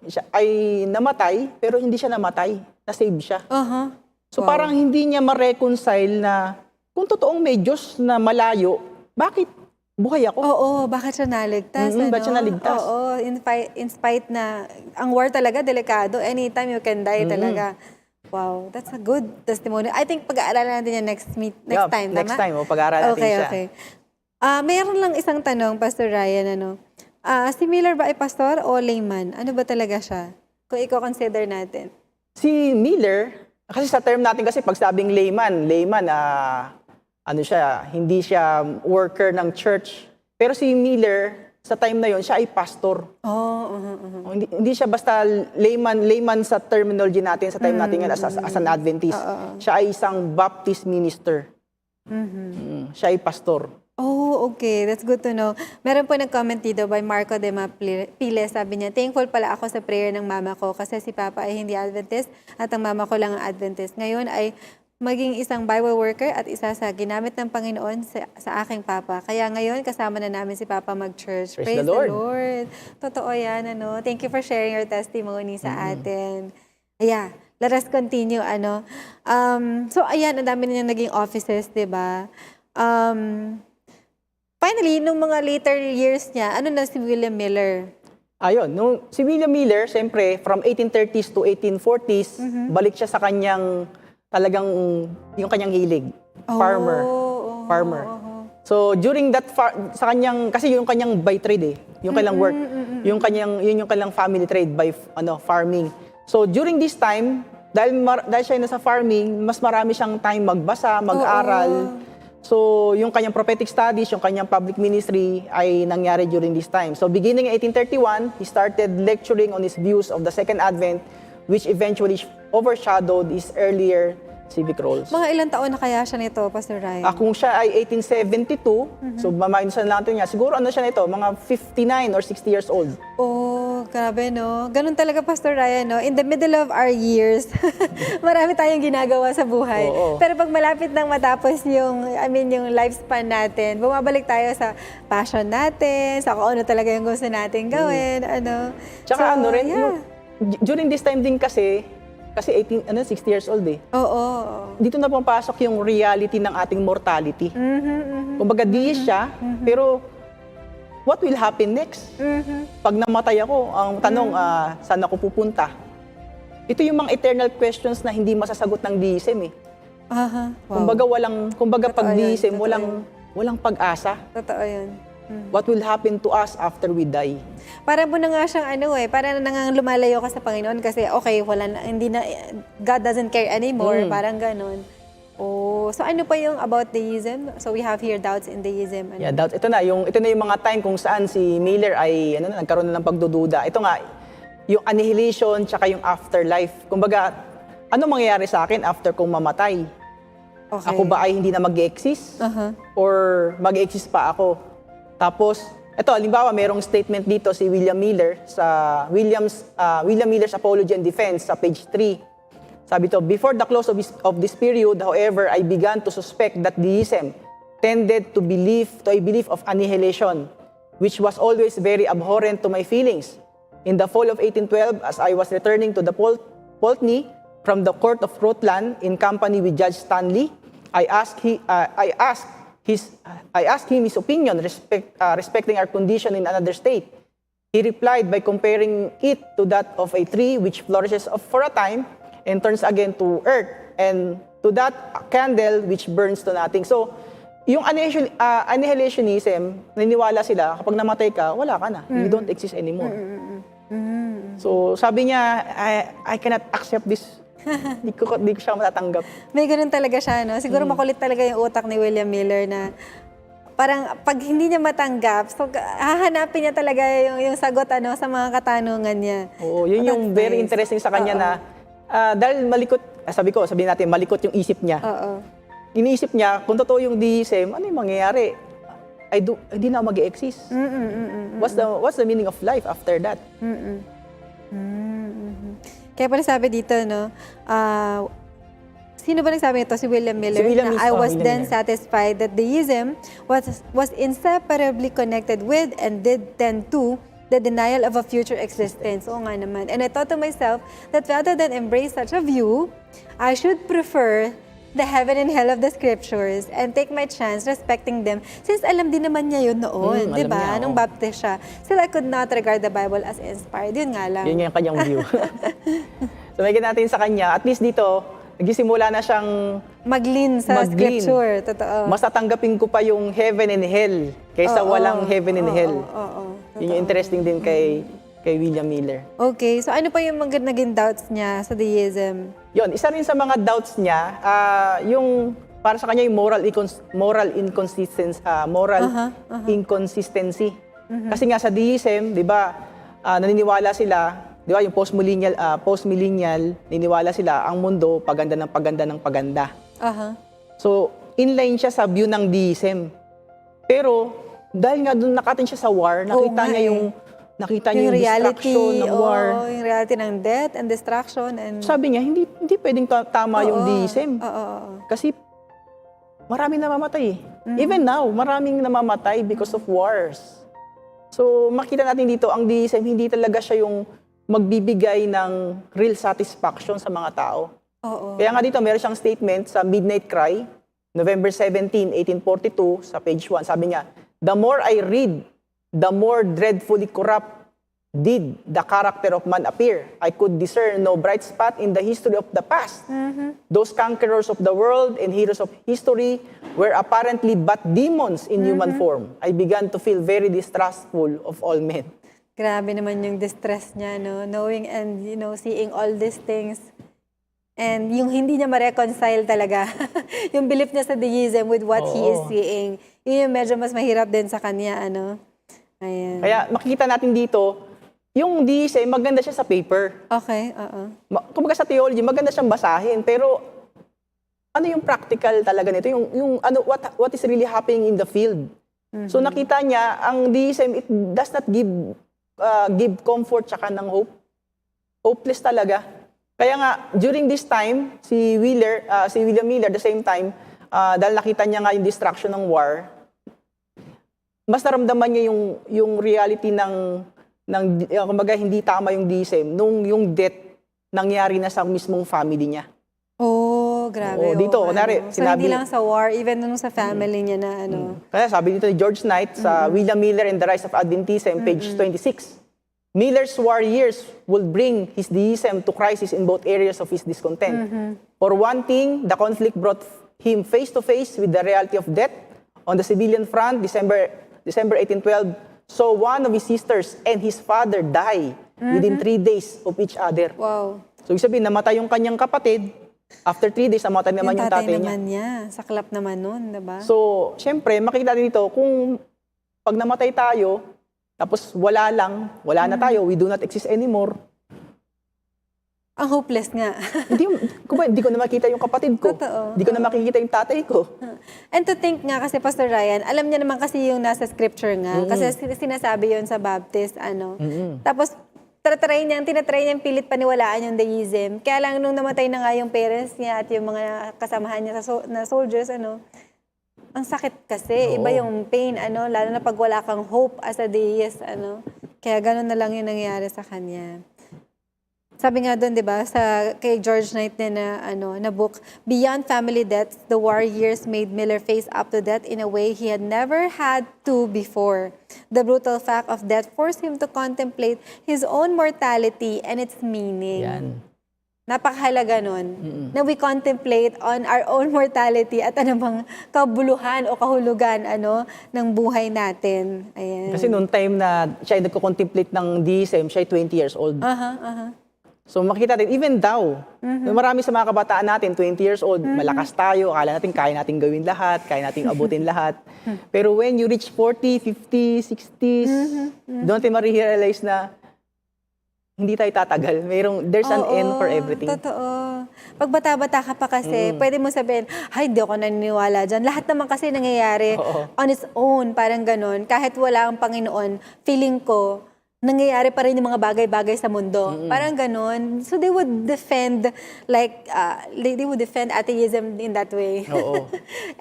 siya ay namatay, pero hindi siya namatay. Na-save siya. So parang hindi niya ma-reconcile na kung totoong may Diyos na malayo, bakit buhay ako? Oo, bakit siya naligtas? Bakit siya naligtas? Oo, in spite na, ang war talaga, delikado. Anytime you can die talaga. Wow, that's a good testimony. I think pag-aaralan natin yan next time, next tama? time, pag-aaralan natin siya. Okay. Mayroon lang isang tanong, Pastor Ryan, si Miller ba ay pastor o layman? Ano ba talaga siya? Kung i-consider natin. Si Miller, kasi sa term natin kasi pag sabing layman, hindi siya worker ng church. Pero si Miller, sa time na yon, siya ay pastor. Hindi siya basta layman sa terminology natin, sa time natin ngayon as an Adventist. Siya ay isang Baptist minister. Siya ay pastor. Oh, okay. That's good to know. Meron po nag-comment dito by Marco de Mapile. Sabi niya, thankful pala ako sa prayer ng mama ko kasi si Papa ay hindi Adventist at ang mama ko lang ang Adventist. Ngayon ay maging isang Bible worker at isa sa ginamit ng Panginoon sa aking Papa. Kaya ngayon, kasama na namin si Papa mag-church. Praise the Lord. Totoo yan, Thank you for sharing your testimony sa atin. Let us continue, So, ayan, ang dami na niyang naging offices, di ba? Finally, nung mga later years niya, na si William Miller? Ayun, si William Miller, siyempre, from 1830s to 1840s, balik siya sa kanyang yung kanyang hilig. Farmer. So, during that, sa kanyang, kasi yung kanyang by trade yung kanyang work, yung kanyang family trade by farming. So, during this time, dahil siya nasa farming, mas marami siyang time magbasa, mag-aral. So, yung kanyang prophetic studies, yung kanyang public ministry ay nangyari during this time. So, beginning in 1831, he started lecturing on his views of the Second Advent, which eventually overshadowed his earlier civic roles. Mga ilang taon na kaya siya nito, Pastor Ryan? Kung siya ay 1872, so maminusan lang natin niya, siguro siya nito, mga 59 or 60 years old. Oh, grabe, Ganun talaga, Pastor Ryan, In the middle of our years, marami tayong ginagawa sa buhay. Pero pag malapit nang matapos yung lifespan natin, bumabalik tayo sa passion natin, sa kung ano talaga yung gusto natin gawin, Tsaka during this time din kasi 60 years old Oo. Dito na pumapasok yung reality ng ating mortality. Kumbaga, siya, pero what will happen next? Pag namatay ako, ang tanong, saan ako pupunta? Ito yung mga eternal questions na hindi masasagot ng DSM Wow. Kumbaga pag DSM, walang pag-asa. Totoo yun. What will happen to us after we die? Para mo na nga siyang para na nga lumalayo ka sa Panginoon kasi God doesn't care anymore, parang ganon. So ano pa yung about deism? So we have here doubts in deism. Doubts. Ito na yung mga time kung saan si Miller ay nagkaroon na ng pagdududa. Ito nga, yung annihilation tsaka yung afterlife. Kumbaga, ano mangyayari sa akin after kong mamatay? Okay. Ako ba ay hindi na mag-exist? Aha. Or mag-exist pa ako? Tapos, ito, halimbawa, merong statement dito si William Miller sa William Miller's Apology and Defense sa page 3. Sabi to, before the close of this period, however, I began to suspect that deism tended to a belief of annihilation, which was always very abhorrent to my feelings. In the fall of 1812, as I was returning to the Pulteney from the court of Rutland in company with Judge Stanley, I asked him his opinion respecting our condition in another state. He replied by comparing it to that of a tree which flourishes for a time and turns again to earth, and to that a candle which burns to nothing. So, yung annihilationism, naniniwala sila, kapag namatay ka, wala ka na. You don't exist anymore. So, sabi niya, I cannot accept this. Di ko siya matatanggap. May ganun talaga siya, no? Siguro makulit talaga yung utak ni William Miller na parang pag hindi niya matanggap, so hahanapin niya talaga yung sagot sa mga katanungan niya. Oo, yun yung very interesting sa kanya na dahil malikot, sabihin natin, malikot yung isip niya. Oo. Iniisip niya, kung totoo yung deism, ano yung mangyayari? Hindi na mag-exist. What's the meaning of life after that? Kaya pala sabi dito, no, sino ba nagsabi ito? Si William Miller. Si William na mismo, I was William then Miller. satisfied that deism was inseparably connected with and did tend to the denial of a future existence. Oo nga naman. And I thought to myself that rather than embrace such a view, I should prefer the heaven and hell of the scriptures and take my chance respecting them since alam din naman niya yun noon, di alam ba? niya, Nung oo. Baptist siya. Still, I could not regard the Bible as inspired. Yun nga lang. Yun yung kanyang view. So, magiging natin sa kanya, at least dito, nagsisimula na siyang Mag-lean sa mag-lean. scripture. Totoo. mas tatanggapin ko pa yung heaven and hell kaysa walang heaven and hell. Oo. Yun yung interesting din kay William Miller. Okay, so ano pa yung mga naging doubts niya sa deism? Yun, isa rin sa mga doubts niya, yung para sa kanya yung moral inconsistency. Kasi nga sa deism, 'di ba? Naniniwala sila, 'di ba, yung postmillennial, naniniwala sila ang mundo paganda ng paganda ng paganda. Aha. So, inline siya sa view ng deism. Pero dahil nga doon nakatin siya sa war, nakita niya yung destruction ng war. Yung reality ng death and destruction and Sabi niya, hindi pwedeng tama yung deism. Oo. Kasi maraming namamatay. Even now, maraming namamatay because of wars. So, makita natin dito, ang deism, hindi talaga siya yung magbibigay ng real satisfaction sa mga tao. Oo. Kaya nga dito, meron siyang statement sa Midnight Cry, November 17, 1842, sa page 1. Sabi niya, the more I read, the more dreadfully corrupt did the character of man appear. I could discern no bright spot in the history of the past. Those conquerors of the world and heroes of history were apparently but demons in human form. I began to feel very distrustful of all men. Grabe naman yung distress niya, no? Knowing and, seeing all these things. And yung hindi niya ma-reconcile talaga. Yung belief niya sa deism with what he is seeing. Yun yung medyo mas mahirap din sa kanya, Ayan. Kaya makikita natin dito, yung deism, maganda siya sa paper. Okay, oo. Kumbaga sa theology, maganda siyang basahin. Pero ano yung practical talaga nito? What is really happening in the field? So nakita niya, ang deism, it does not give comfort tsaka ng hope. Hopeless talaga. Kaya nga, during this time, si William Miller, the same time, dahil nakita niya nga yung destruction ng war, mas naramdaman niya yung reality ng kumbaga hindi tama yung deism nung yung death nangyari na sa mismong family niya. Oh, grabe. Oo, dito, kunwari, So, hindi lang sa war, even nung sa family niya na Kaya sabi dito ni George Knight sa William Miller and the Rise of Adventism, page 26, Miller's war years will bring his deism to crisis in both areas of his discontent. For one thing, the conflict brought him face to face with the reality of death. On the civilian front, December 1812, saw one of his sisters and his father die within 3 days of each other. Wow. So, ibig sabihin, namatay yung kanyang kapatid. After 3 days, namatay naman yung tatay niya. naman niya. Saklap naman nun, diba? So, syempre, makikita natin dito, kung pag namatay tayo, tapos wala na tayo, we do not exist anymore. Ang hopeless nga. Hindi ko na makita yung kapatid ko. Totoo. Hindi ko na makikita yung tatay ko. And to think nga kasi Pastor Ryan, alam niya naman kasi yung nasa scripture nga. Kasi sinasabi yun sa Baptist, Tapos, tinatry niyang pilit paniwalaan yung deism. Kaya lang nung namatay na nga yung parents niya at yung mga kasamahan niya na soldiers, ang sakit kasi. Oo. Iba yung pain, lalo na pag wala kang hope as a deist, Kaya ganun na lang yung nangyayari sa kanya. Sabi nga doon, 'di ba, kay George Knight na book, Beyond Family Deaths, the war years made Miller face up to death in a way he had never had to before. The brutal fact of death forced him to contemplate his own mortality and its meaning. Yan. Napakahalaga nun, na we contemplate on our own mortality at anumang kabuluhan o kahulugan ng buhay natin. Ayan. Kasi noong time na siya ay nagko-contemplate ng DSM, siya ay 20 years old. So makikita natin, even daw, marami sa mga kabataan natin, 20 years old, malakas tayo, akala natin kaya natin gawin lahat, kaya natin abutin lahat. Pero when you reach 40, 50, 60s, doon natin ma-realize na hindi tayo tatagal. There's an end for everything. Totoo. Pag bata-bata ka pa kasi, pwede mo sabihin, ay, di ako naniniwala dyan. Lahat naman kasi nangyayari on its own, parang ganun. Kahit wala ang Panginoon, feeling ko, nangyayari pa rin yung mga bagay-bagay sa mundo. Parang ganun. So they would defend, they would defend atheism in that way. Oo.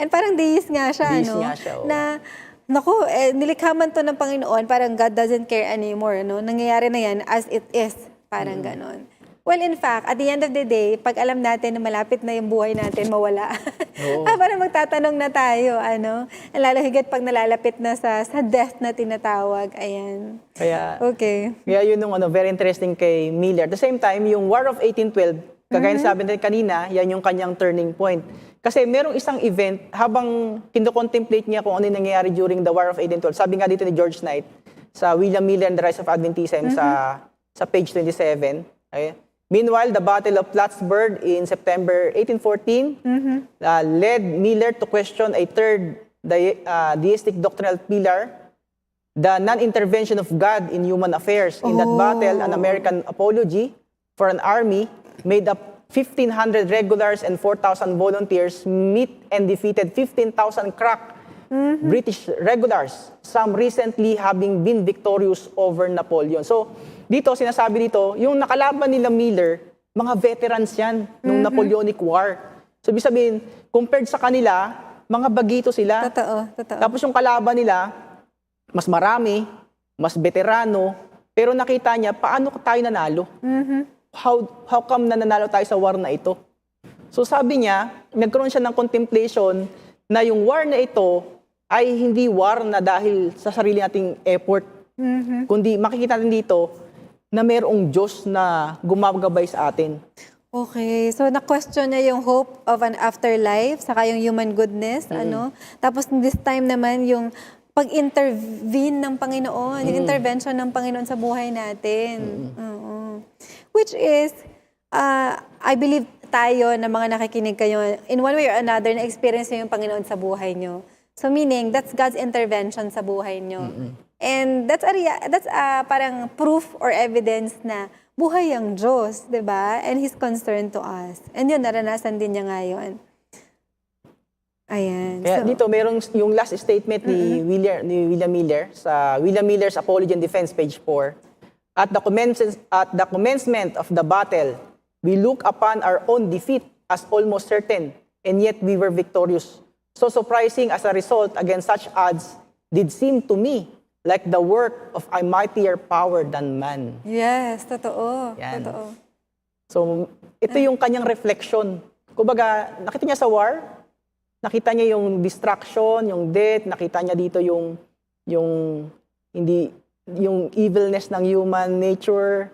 And parang deist nga siya, Deist nga siya, oo. Na, naku, nilikha man to ng Panginoon, parang God doesn't care anymore, Nangyayari na yan as it is. Parang ganon. Well, in fact, at the end of the day, pag alam natin na malapit na yung buhay natin, mawala. Oo. Parang magtatanong na tayo, Lalo higit pag nalalapit na sa death na tinatawag. Ayan. Kaya yun yung very interesting kay Miller. At the same time, yung War of 1812, kagaya na sabi natin kanina, yan yung kanyang turning point. Kasi merong isang event, habang kino-contemplate niya kung ano yung nangyayari during the War of 1812. Sabi nga dito ni George Knight, sa William Miller and the Rise of Adventism, sa page 27. Okay? Meanwhile, the Battle of Plattsburgh in September 1814 led Miller to question a third deistic doctrinal pillar, the non-intervention of God in human affairs. In that battle, an American apology for an army made up 1,500 regulars and 4,000 volunteers meet and defeated 15,000 crack British regulars, some recently having been victorious over Napoleon. So, dito, sinasabi dito, yung nakalaban nila Miller, mga veterans yan nung Napoleonic War. So, ibig sabihin, compared sa kanila, mga bagito sila. Totoo. Tapos yung kalaban nila, mas marami, mas veterano, pero nakita niya, paano tayo nanalo? How come nanalo tayo sa war na ito? So sabi niya, nagkaroon siya ng contemplation na yung war na ito ay hindi war na dahil sa sarili nating effort, kundi makikita natin dito na mayroong Diyos na gumagabay sa atin. Okay, so na-question niya yung hope of an afterlife, saka yung human goodness, Tapos this time naman yung pag-intervene ng Panginoon, yung intervention ng Panginoon sa buhay natin. Which is, I believe tayo na mga nakikinig kayo, in one way or another, na-experience nyo yung Panginoon sa buhay nyo. So meaning, that's God's intervention sa buhay nyo. And that's parang proof or evidence na buhay ang Diyos, di ba? And He's concerned to us. And yun, naranasan din niya ngayon. Ayan. Kaya dito, merong yung last statement ni William Miller sa William Miller's Apology and Defense, page 4. At the commencement of the battle, we look upon our own defeat as almost certain, and yet we were victorious. So surprising as a result against such odds did seem to me like the work of a mightier power than man. Yes, totoo. Yan. Totoo. So, ito yung kanyang reflection. Kumbaga, nakita niya sa war, nakita niya yung destruction, yung death, nakita niya dito yung evilness ng human nature,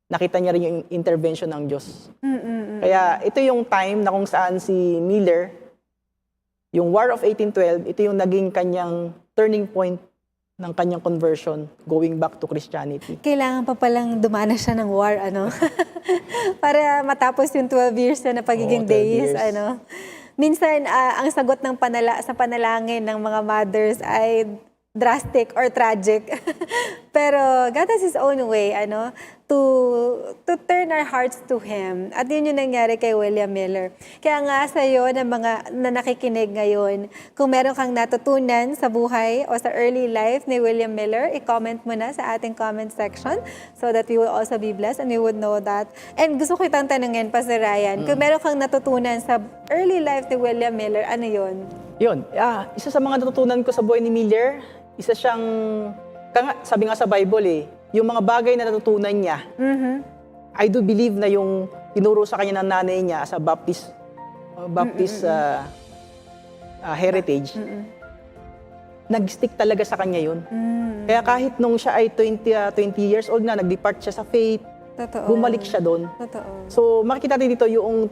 nakita niya rin yung intervention ng Diyos. Kaya ito yung time na kung saan si Miller, yung War of 1812, ito yung naging kanyang turning point ng kanyang conversion, going back to Christianity. Kailangan pa palang dumanas siya ng war, para matapos yung 12 years na pagiging 12 deist, years. Minsan, ang sagot ng sa panalangin ng mga mothers ay drastic or tragic. Pero God has His own way, to turn our hearts to Him. At yun yung nangyari kay William Miller. Kaya nga sa'yo na mga na nakikinig ngayon, kung meron kang natutunan sa buhay o sa early life ni William Miller, i-comment mo na sa ating comment section so that we will also be blessed and we would know that. And gusto ko itang tanungin, Pastor Ryan, kung meron kang natutunan sa early life ni William Miller, ano yun? Yun, isa sa mga natutunan ko sa buhay ni Miller, isa siyang, sabi nga sa Bible yung mga bagay na natutunan niya, I do believe na yung tinuro sa kanya ng nanay niya sa Baptist heritage, nag-stick talaga sa kanya yun. Kaya kahit nung siya ay 20 years old na, nag-depart siya sa faith, Totoo. bumalik siya doon. Totoo. So makikita natin dito yung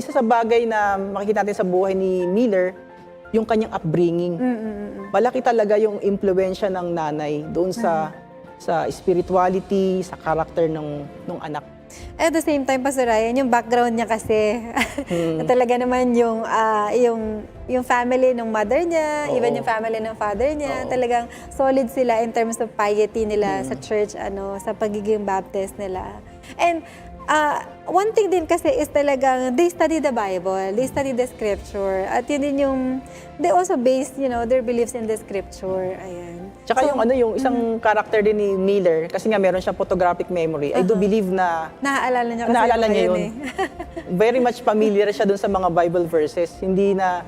isa sa bagay na makikita natin sa buhay ni Miller, yung kanyang upbringing. Malaki talaga yung impluwensya ng nanay doon sa spirituality, sa character ng anak. At the same time, Pastor Ryan, yung background niya kasi, na talaga naman yung family ng mother niya, even yung family ng father niya, talagang solid sila in terms of piety nila sa church, sa pagiging Baptist nila. And one thing din kasi is talagang they study the Bible, they study the scripture, at yun din yung, they also base, their beliefs in the scripture. Ayan. Tsaka yung isang character din ni Miller, kasi nga meron siyang photographic memory, I do believe na Naaalala niya kasi naalala niya yun. Very Very much familiar siya doon sa mga Bible verses. Hindi na,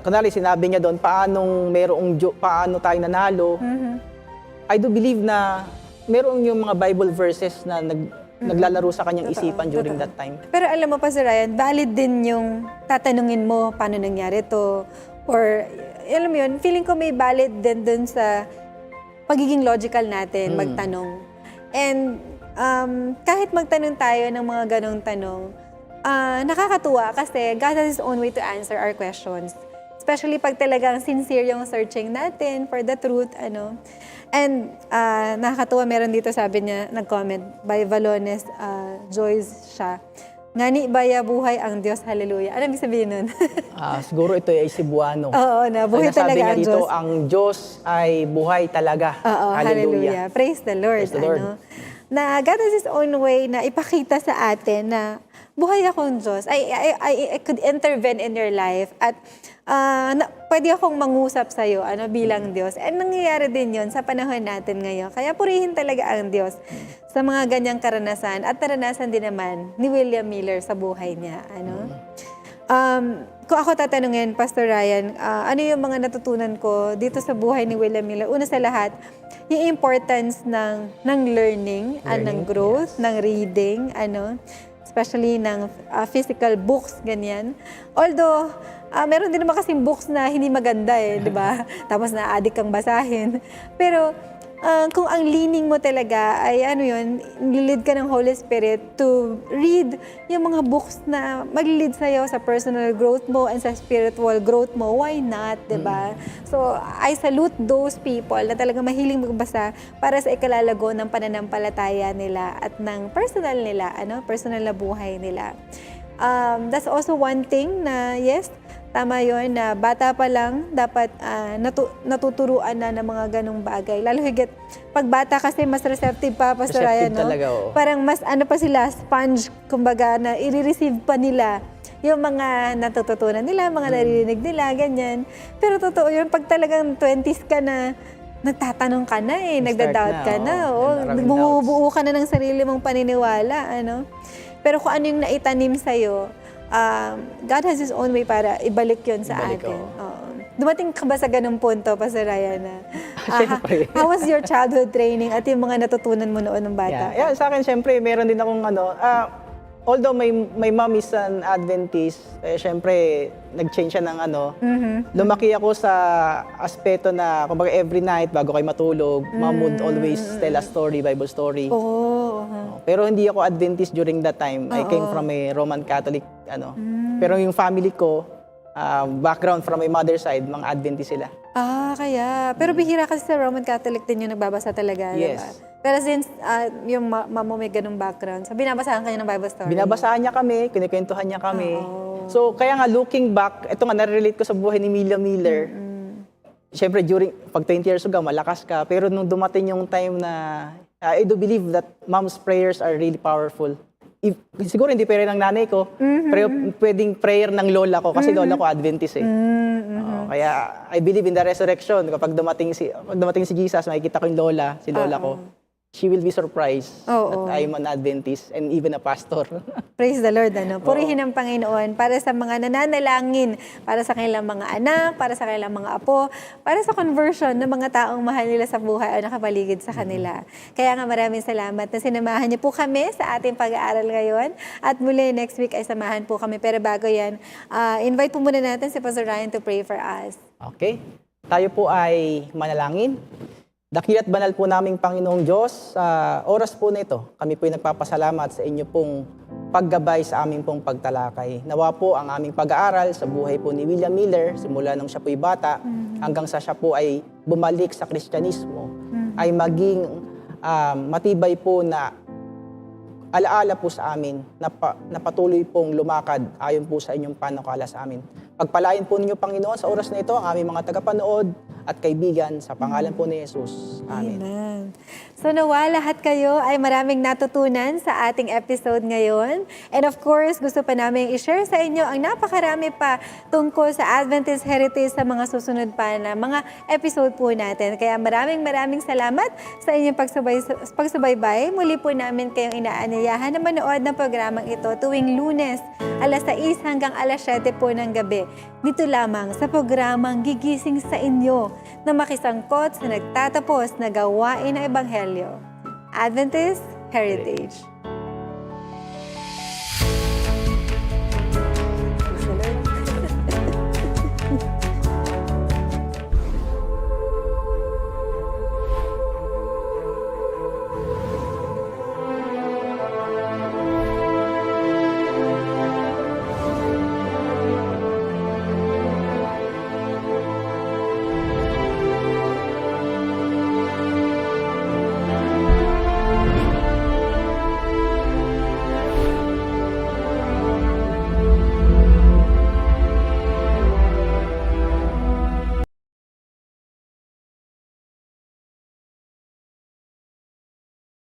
kunwari sinabi niya doon, paano tayo nanalo. I do believe na meron yung mga Bible verses na naglalaro sa kanyang isipan during that time. Pero alam mo pa, Sir Ryan, valid din yung tatanungin mo paano nangyari to. Or, alam mo yun, feeling ko may valid din dun sa pagiging logical natin, magtanong. And kahit magtanong tayo ng mga ganong tanong, nakakatuwa kasi God has His own way to answer our questions. Especially pag talagang sincere yung searching natin for the truth, And nakakatuwa, meron dito, sabi niya, nag-comment, by Valones Joyce siya. Ngani baya buhay ang Diyos, hallelujah. Ano ibig sabihin nun? Siguro ito ay Cebuano. Oo, buhay talaga niya ang dito, Diyos. ang Diyos ay buhay talaga. Oo, hallelujah. Praise the Lord. Praise the Lord. Na God has His own way na ipakita sa atin na buhay akong Diyos. I could intervene in your life at pwede akong mangusap sa'yo bilang Diyos. And nangyayari din yon sa panahon natin ngayon. Kaya purihin talaga ang Diyos sa mga ganyang karanasan at naranasan din naman ni William Miller sa buhay niya. Kung ako tatanungin, Pastor Ryan, ano yung mga natutunan ko dito sa buhay ni William Miller? Una sa lahat, yung importance ng learning and ng growth, ng reading, especially ng physical books, ganyan. Although, meron din naman kasing books na hindi maganda di ba? Tapos na-addict kang basahin. Pero, kung ang leaning mo talaga ay nililid ka ng Holy Spirit to read yung mga books na maglilid sa'yo sa personal growth mo and sa spiritual growth mo, why not, di ba? So, I salute those people na talaga mahiling magbasa para sa ikalalago ng pananampalataya nila at ng personal nila, personal na buhay nila. That's also one thing na, yes, tama yun, na bata pa lang, dapat natuturuan na ng mga ganong bagay. Lalo higit, pag bata kasi mas receptive pa, Pastor Ryan, talaga, oo. Parang mas pa sila, sponge, kumbaga, na i-receive pa nila yung mga natututunan nila, mga naririnig nila, ganyan. Pero totoo yun, pag talagang 20s ka na, nagtatanong ka na nagda-doubt ka na, bumubuo ka na ng sarili mong paniniwala, Pero kung ano yung naitanim sa'yo, God has His own way para ibalik yon sa atin. Dumating ka ba sa ganung punto, Pastor Ryan? Siyempre. How was your childhood training at yung mga natutunan mo noon ng bata? Yeah, sa akin, siyempre, meron din akong although my mom is an Adventist, siyempre, nag-change siya ng lumaki ako sa aspeto na, kumbaga every night, bago kayo matulog, mom would always tell a story, Bible story. Pero hindi ako Adventist during that time. I came from a Roman Catholic, Pero yung family ko, background from my mother's side, mga Adventist sila. Kaya. Pero bihira kasi sa Roman Catholic din yung nagbabasa talaga. Yes. Diba? Pero since yung mama mo may ganung background, so binabasahan kayo ng Bible story? Binabasahan niya kami, kinikwentuhan niya kami. So, kaya nga looking back, ito nga, nare-relate ko sa buhay ni William Miller. syempre pag 20 years ago, malakas ka. Pero nung dumating yung time na, I do believe that mom's prayers are really powerful. Siguro hindi prayer ng nanay ko, pero pwedeng prayer ng lola ko, kasi lola ko Adventist eh. Kaya I believe in the resurrection. Kapag dumating si Jesus, makikita ko yung si lola ko. She will be surprised Oo. that I'm an Adventist and even a pastor. Praise the Lord, ano? Purihin ang Panginoon para sa mga nananalangin, para sa kanilang mga anak, para sa kanilang mga apo, para sa conversion ng mga taong mahal nila sa buhay o nakapaligid sa kanila. Kaya nga maraming salamat na sinamahan niyo po kami sa ating pag-aaral ngayon. At muli next week ay samahan po kami. Pero bago yan, invite po muna natin si Pastor Ryan to pray for us. Okay? Tayo po ay manalangin. Dakila't banal po naming Panginoong Diyos, sa oras po na ito, kami po ay nagpapasalamat sa inyo pong paggabay sa aming pong pagtalakay. Nawa po ang aming pag-aaral sa buhay po ni William Miller, simula nung siya po'y bata, hanggang sa siya po ay bumalik sa Kristyanismo, ay maging matibay po na alaala po sa amin na patuloy pong lumakad ayon po sa inyong panukala sa amin. Pagpalain po ninyo, Panginoon, sa oras na ito ang aming mga tagapanood at kaibigan sa pangalan po ni Jesus. Amen. Amen. So nawa lahat kayo ay maraming natutunan sa ating episode ngayon. And of course, gusto pa namin i-share sa inyo ang napakarami pa tungkol sa Adventist Heritage sa mga susunod pa na mga episode po natin. Kaya maraming salamat sa inyong pagsubaybay. Muli po namin kayong inaanyayahan na manood ng programang ito tuwing Lunes, alas 6 hanggang alas 7 po ng gabi. Dito lamang sa programang Gigising sa Inyo na makisangkot sa nagtatapos na gawain ng Ebanghelyo. Adventist Heritage.